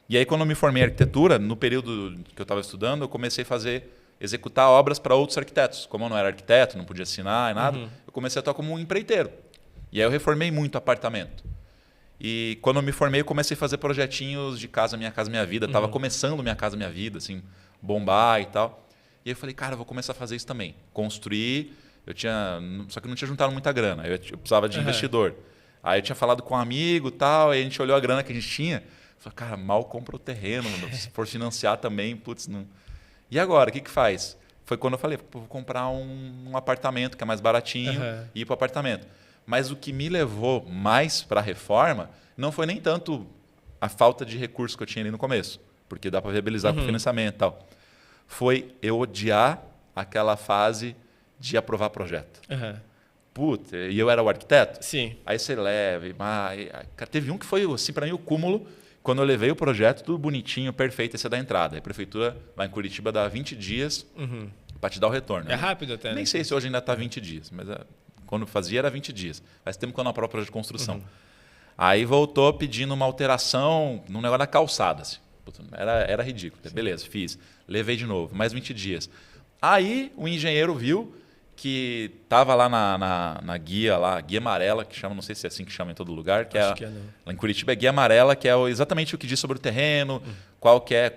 E aí quando eu me formei em arquitetura, no período que eu estava estudando, eu comecei a executar obras para outros arquitetos. Como eu não era arquiteto, não podia assinar e nada, eu comecei a atuar como um empreiteiro. E aí eu reformei muito apartamento. E quando eu me formei, eu comecei a fazer projetinhos de Casa Minha Casa Minha Vida. Estava começando Minha Casa Minha Vida, assim, bombar e tal. E aí eu falei, cara, eu vou começar a fazer isso também. Construir, só que não tinha juntado muita grana, eu precisava de investidor. Aí eu tinha falado com um amigo e tal, aí a gente olhou a grana que a gente tinha. Falei, cara, mal compra o terreno, se for financiar também, putz, não. E agora, o que faz? Foi quando eu falei, vou comprar um apartamento que é mais baratinho e ir para o apartamento. Mas o que me levou mais para a reforma não foi nem tanto a falta de recurso que eu tinha ali no começo, porque dá para viabilizar com financiamento e tal. Foi eu odiar aquela fase de aprovar projeto. Puta, e eu era o arquiteto? Sim. Aí você leva, teve um que foi, assim, para mim, o cúmulo, quando eu levei o projeto, tudo bonitinho, perfeito, esse é da entrada. A prefeitura, lá em Curitiba, dá 20 dias para te dar o retorno. É rápido até, né? Nem sei se hoje ainda está 20 dias, mas quando fazia era 20 dias. Faz tempo que eu não aprovo projeto de construção. Aí voltou pedindo uma alteração num negócio da calçada, assim. Era ridículo. Sim. Beleza, fiz. Levei de novo, mais 20 dias. Aí o engenheiro viu que estava lá na guia, guia amarela, que chama, não sei se é assim que chama em todo lugar, que lá em Curitiba é guia amarela, que é exatamente o que diz sobre o terreno, qual que é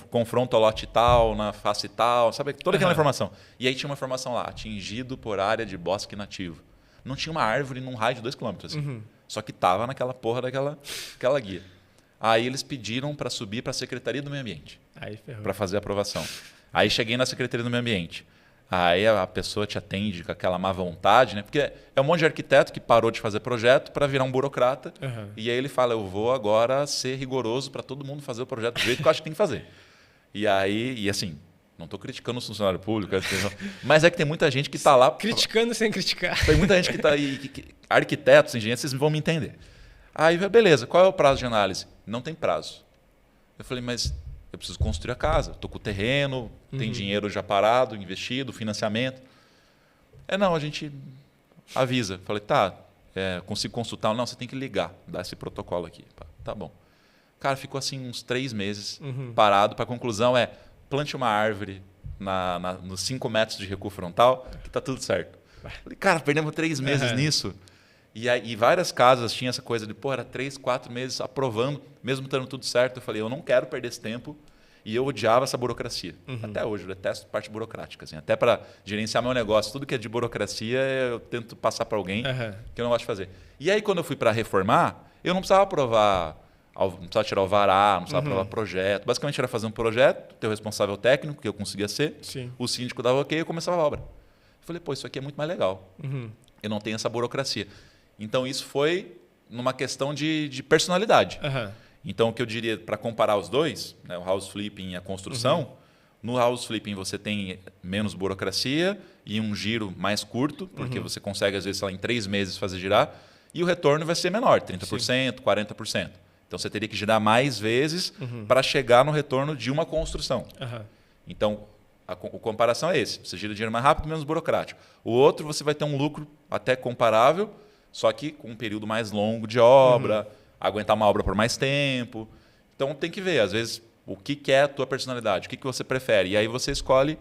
confronto ao lote tal, na face tal, sabe? Toda aquela informação. E aí tinha uma informação lá, atingido por área de bosque nativo. Não tinha uma árvore num raio de 2 km. Assim. Só que estava naquela porra daquela guia. Aí eles pediram para subir para a Secretaria do Meio Ambiente. Aí ferrou. Para fazer a aprovação. Aí cheguei na Secretaria do Meio Ambiente. Aí a pessoa te atende com aquela má vontade, né? Porque é um monte de arquiteto que parou de fazer projeto para virar um burocrata. E aí ele fala, eu vou agora ser rigoroso para todo mundo fazer o projeto do jeito que eu acho que tem que fazer. E assim, não estou criticando o funcionário público, mas é que tem muita gente que está lá... Criticando sem criticar. Tem muita gente que está aí, arquitetos, engenheiros, vocês vão me entender. Aí, beleza, qual é o prazo de análise? Não tem prazo. Eu falei, mas eu preciso construir a casa. Estou com o terreno, tem dinheiro já parado, investido, financiamento. Não, a gente avisa. Falei, tá, consigo consultar? Não, você tem que ligar, dar esse protocolo aqui. Tá bom. Cara, ficou assim uns 3 meses parado. Para a conclusão plante uma árvore nos 5 metros de recuo frontal que tá tudo certo. Falei, cara, perdemos 3 meses nisso. E várias casas tinham essa coisa de, era 3, 4 meses aprovando, mesmo estando tudo certo. Eu falei, eu não quero perder esse tempo. E eu odiava essa burocracia. Até hoje, eu detesto parte burocrática. Assim. Até para gerenciar meu negócio, tudo que é de burocracia, eu tento passar para alguém que eu não gosto de fazer. E aí, quando eu fui para reformar, eu não precisava aprovar, não precisava tirar o vará, não precisava aprovar projeto. Basicamente, era fazer um projeto, ter o responsável técnico, que eu conseguia ser, o síndico dava ok e eu começava a obra. Eu falei, isso aqui é muito mais legal. Eu não tenho essa burocracia. Então, isso foi numa questão de personalidade. Então, o que eu diria, para comparar os dois, né, o house flipping e a construção, no house flipping você tem menos burocracia e um giro mais curto, porque você consegue, às vezes, em 3 meses fazer girar, e o retorno vai ser menor, 30%, 40%. Então, você teria que girar mais vezes para chegar no retorno de uma construção. Então, a comparação é esse. Você gira dinheiro mais rápido, menos burocrático. O outro, você vai ter um lucro até comparável, só que com um período mais longo de obra, aguentar uma obra por mais tempo. Então, tem que ver, às vezes, o que é a tua personalidade, o que você prefere. E aí você escolhe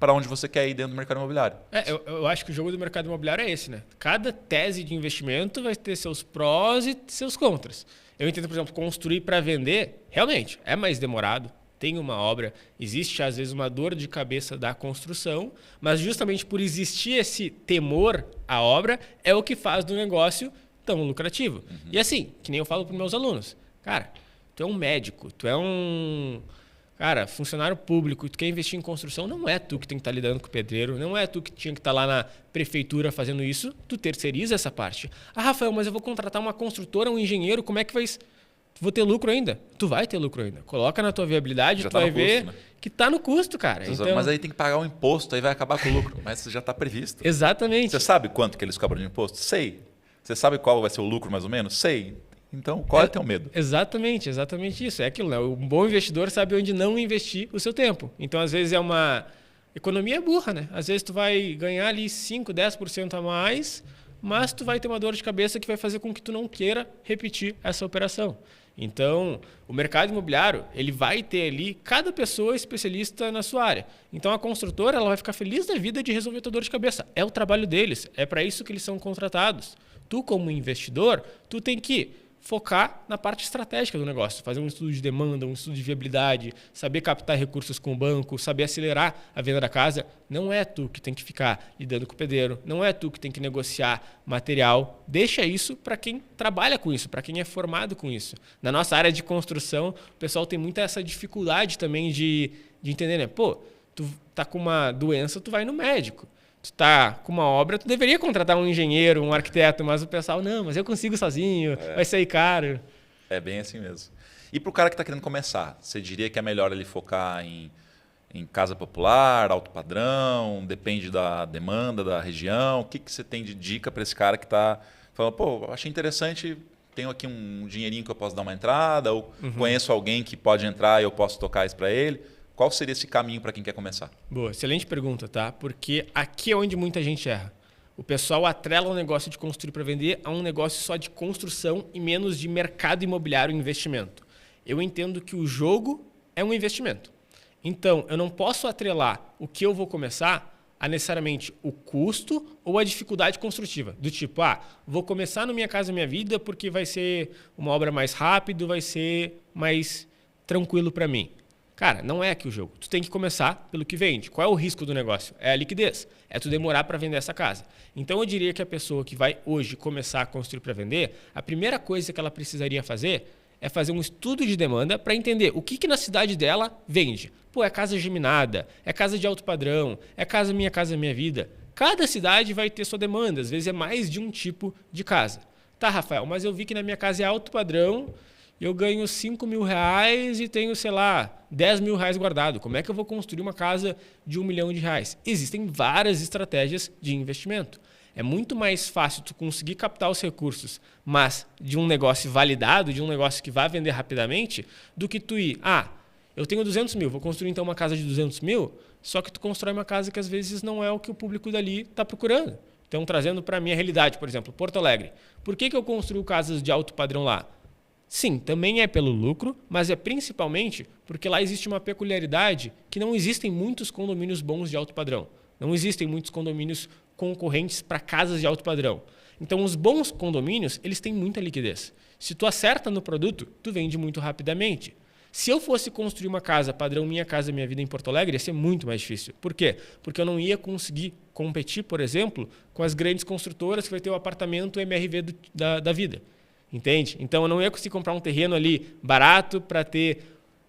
para onde você quer ir dentro do mercado imobiliário. Eu acho que o jogo do mercado imobiliário é esse, né? Cada tese de investimento vai ter seus prós e seus contras. Eu entendo, por exemplo, construir para vender, realmente, é mais demorado, tem uma obra, existe às vezes uma dor de cabeça da construção, mas justamente por existir esse temor à obra, é o que faz do negócio tão lucrativo. E assim, que nem eu falo para os meus alunos, cara, tu é um médico, tu é um funcionário público, tu quer investir em construção, não é tu que tem que estar lidando com o pedreiro, não é tu que tinha que estar lá na prefeitura fazendo isso, tu terceiriza essa parte. Ah, Rafael, mas eu vou contratar uma construtora, um engenheiro, como é que vai... Vou ter lucro ainda? Tu vai ter lucro ainda. Coloca na tua viabilidade, tu vai ver que tá no custo, cara. Então... Mas aí tem que pagar um imposto, aí vai acabar com o lucro. Mas já está previsto. Exatamente. Você sabe quanto que eles cobram de imposto? Sei. Você sabe qual vai ser o lucro mais ou menos? Sei. Então, qual é o teu medo? Exatamente isso. É aquilo, né? O bom investidor sabe onde não investir o seu tempo. Então, às vezes, é uma economia burra, né? Às vezes, tu vai ganhar ali 5%, 10% a mais, mas tu vai ter uma dor de cabeça que vai fazer com que tu não queira repetir essa operação. Então, o mercado imobiliário, ele vai ter ali cada pessoa especialista na sua área. Então, a construtora ela vai ficar feliz da vida de resolver a tua dor de cabeça. É o trabalho deles, é para isso que eles são contratados. Tu, como investidor, tu tem que focar na parte estratégica do negócio, fazer um estudo de demanda, um estudo de viabilidade, saber captar recursos com o banco, saber acelerar a venda da casa. Não é tu que tem que ficar lidando com o pedreiro, não é tu que tem que negociar material. Deixa isso para quem trabalha com isso, para quem é formado com isso. Na nossa área de construção, o pessoal tem muita essa dificuldade também de entender, né? Pô, tu tá com uma doença, tu vai no médico. Tu tá com uma obra, tu deveria contratar um engenheiro, um arquiteto, mas o pessoal, não, mas eu consigo sozinho, vai sair caro. É bem assim mesmo. E para o cara que está querendo começar, você diria que é melhor ele focar em casa popular, alto padrão, depende da demanda, da região? O que você tem de dica para esse cara que está falando, pô, achei interessante, tenho aqui um dinheirinho que eu posso dar uma entrada, ou conheço alguém que pode entrar e eu posso tocar isso para ele? Qual seria esse caminho para quem quer começar? Boa, excelente pergunta, tá? Porque aqui é onde muita gente erra. O pessoal atrela um negócio de construir para vender a um negócio só de construção e menos de mercado imobiliário e investimento. Eu entendo que o jogo é um investimento. Então, eu não posso atrelar o que eu vou começar a necessariamente o custo ou a dificuldade construtiva. Do tipo, vou começar no Minha Casa Minha Vida porque vai ser uma obra mais rápida, vai ser mais tranquilo para mim. Cara, não é aqui o jogo. Tu tem que começar pelo que vende. Qual é o risco do negócio? É a liquidez. É tu demorar para vender essa casa. Então, eu diria que a pessoa que vai hoje começar a construir para vender, a primeira coisa que ela precisaria fazer é fazer um estudo de demanda para entender o que na cidade dela vende. Pô, é casa geminada, é casa de alto padrão, é casa Minha Vida. Cada cidade vai ter sua demanda. Às vezes é mais de um tipo de casa. Tá, Rafael, mas eu vi que na minha casa é alto padrão, eu ganho R$5.000 e tenho, sei lá, R$10.000 guardado. Como é que eu vou construir uma casa de R$1 milhão? Existem várias estratégias de investimento. É muito mais fácil tu conseguir captar os recursos, mas de um negócio validado, de um negócio que vai vender rapidamente, do que tu ir, eu tenho 200 mil, vou construir então uma casa de 200 mil, só que tu constrói uma casa que às vezes não é o que o público dali está procurando. Então, trazendo para a minha realidade, por exemplo, Porto Alegre. Por que eu construo casas de alto padrão lá? Sim, também é pelo lucro, mas é principalmente porque lá existe uma peculiaridade que não existem muitos condomínios bons de alto padrão. Não existem muitos condomínios concorrentes para casas de alto padrão. Então, os bons condomínios, eles têm muita liquidez. Se tu acerta no produto, tu vende muito rapidamente. Se eu fosse construir uma casa padrão Minha Casa Minha Vida em Porto Alegre, ia ser muito mais difícil. Por quê? Porque eu não ia conseguir competir, por exemplo, com as grandes construtoras que vai ter o apartamento MRV da vida. Entende? Então, eu não ia conseguir comprar um terreno ali barato para ter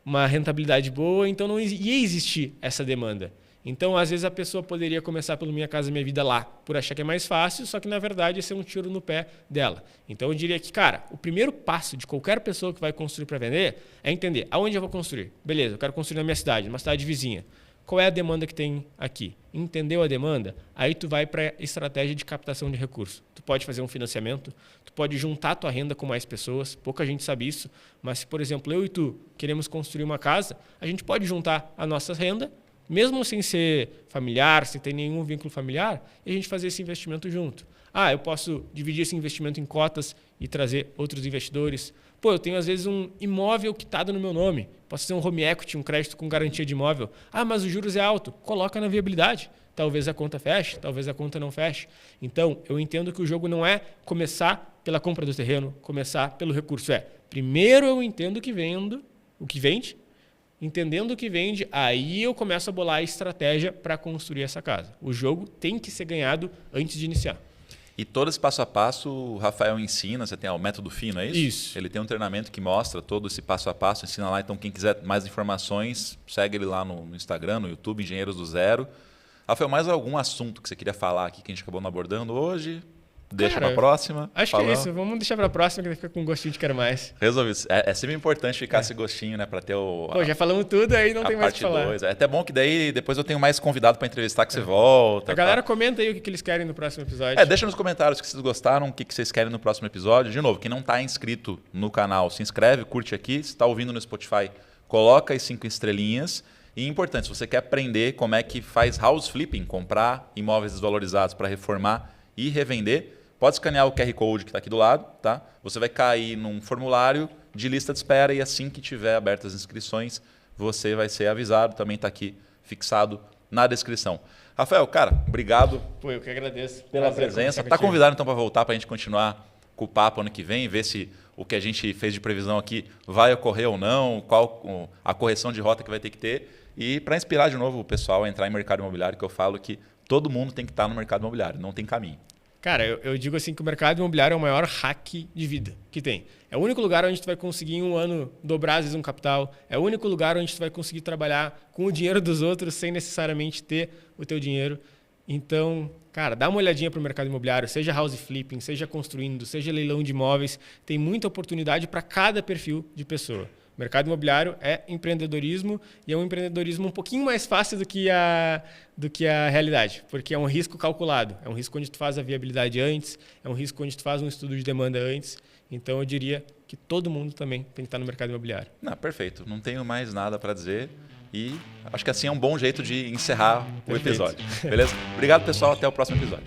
uma rentabilidade boa, então não ia existir essa demanda. Então, às vezes, a pessoa poderia começar pelo Minha Casa Minha Vida lá, por achar que é mais fácil, só que, na verdade, ia ser um tiro no pé dela. Então, eu diria que, cara, o primeiro passo de qualquer pessoa que vai construir para vender é entender aonde eu vou construir. Beleza, eu quero construir na minha cidade, numa cidade vizinha. Qual é a demanda que tem aqui? Entendeu a demanda? Aí tu vai para a estratégia de captação de recursos. Tu pode fazer um financiamento, tu pode juntar a tua renda com mais pessoas, pouca gente sabe isso, mas se, por exemplo, eu e tu queremos construir uma casa, a gente pode juntar a nossa renda, mesmo sem ser familiar, sem ter nenhum vínculo familiar, e a gente fazer esse investimento junto. Eu posso dividir esse investimento em cotas e trazer outros investidores. Eu tenho, às vezes, um imóvel quitado no meu nome. Posso ter um home equity, um crédito com garantia de imóvel. Mas os juros é alto. Coloca na viabilidade. Talvez a conta feche, talvez a conta não feche. Então, eu entendo que o jogo não é começar pela compra do terreno, começar pelo recurso. Primeiro eu entendo o que vende, entendendo o que vende, aí eu começo a bolar a estratégia para construir essa casa. O jogo tem que ser ganhado antes de iniciar. E todo esse passo a passo o Rafael ensina, você tem o método FII, não é isso? Isso. Ele tem um treinamento que mostra todo esse passo a passo, ensina lá, então quem quiser mais informações, segue ele lá no Instagram, no YouTube, Engenheiros do Zero. Rafael, mais algum assunto que você queria falar aqui que a gente acabou não abordando hoje? Deixa para a próxima. Acho que é isso. Vamos deixar para a próxima, que fica com um gostinho de quero mais. Resolvi. É sempre importante ficar esse gostinho, né? Para ter o. Já falamos tudo, aí não tem mais o que falar. É até bom que daí depois eu tenho mais convidado para entrevistar que você volta. A galera comenta aí o que eles querem no próximo episódio. Deixa nos comentários o que vocês gostaram, o que vocês querem no próximo episódio. De novo, quem não está inscrito no canal, se inscreve, curte aqui. Se está ouvindo no Spotify, coloca as 5 estrelinhas. E importante, se você quer aprender como é que faz house flipping, comprar imóveis desvalorizados para reformar e revender, pode escanear o QR Code que está aqui do lado, tá? Você vai cair num formulário de lista de espera e assim que tiver abertas as inscrições, você vai ser avisado. Também está aqui fixado na descrição. Rafael, cara, obrigado. Eu que agradeço pela presença. Está convidado então para voltar, para a gente continuar com o papo ano que vem, ver se o que a gente fez de previsão aqui vai ocorrer ou não, qual a correção de rota que vai ter que ter. E para inspirar de novo o pessoal a entrar em mercado imobiliário, que eu falo que todo mundo tem que estar no mercado imobiliário, não tem caminho. Cara, eu digo assim que o mercado imobiliário é o maior hack de vida que tem. É o único lugar onde tu vai conseguir em um ano dobrar às vezes um capital. É o único lugar onde tu vai conseguir trabalhar com o dinheiro dos outros sem necessariamente ter o teu dinheiro. Então, cara, dá uma olhadinha para o mercado imobiliário, seja house flipping, seja construindo, seja leilão de imóveis. Tem muita oportunidade para cada perfil de pessoa. O mercado imobiliário é empreendedorismo e é um empreendedorismo um pouquinho mais fácil do que a realidade, porque é um risco calculado, é um risco onde tu faz a viabilidade antes, é um risco onde tu faz um estudo de demanda antes. Então, eu diria que todo mundo também tem que estar no mercado imobiliário. Não, perfeito. Não tenho mais nada para dizer e acho que assim é um bom jeito de encerrar o episódio. Beleza? Obrigado, pessoal. Até o próximo episódio.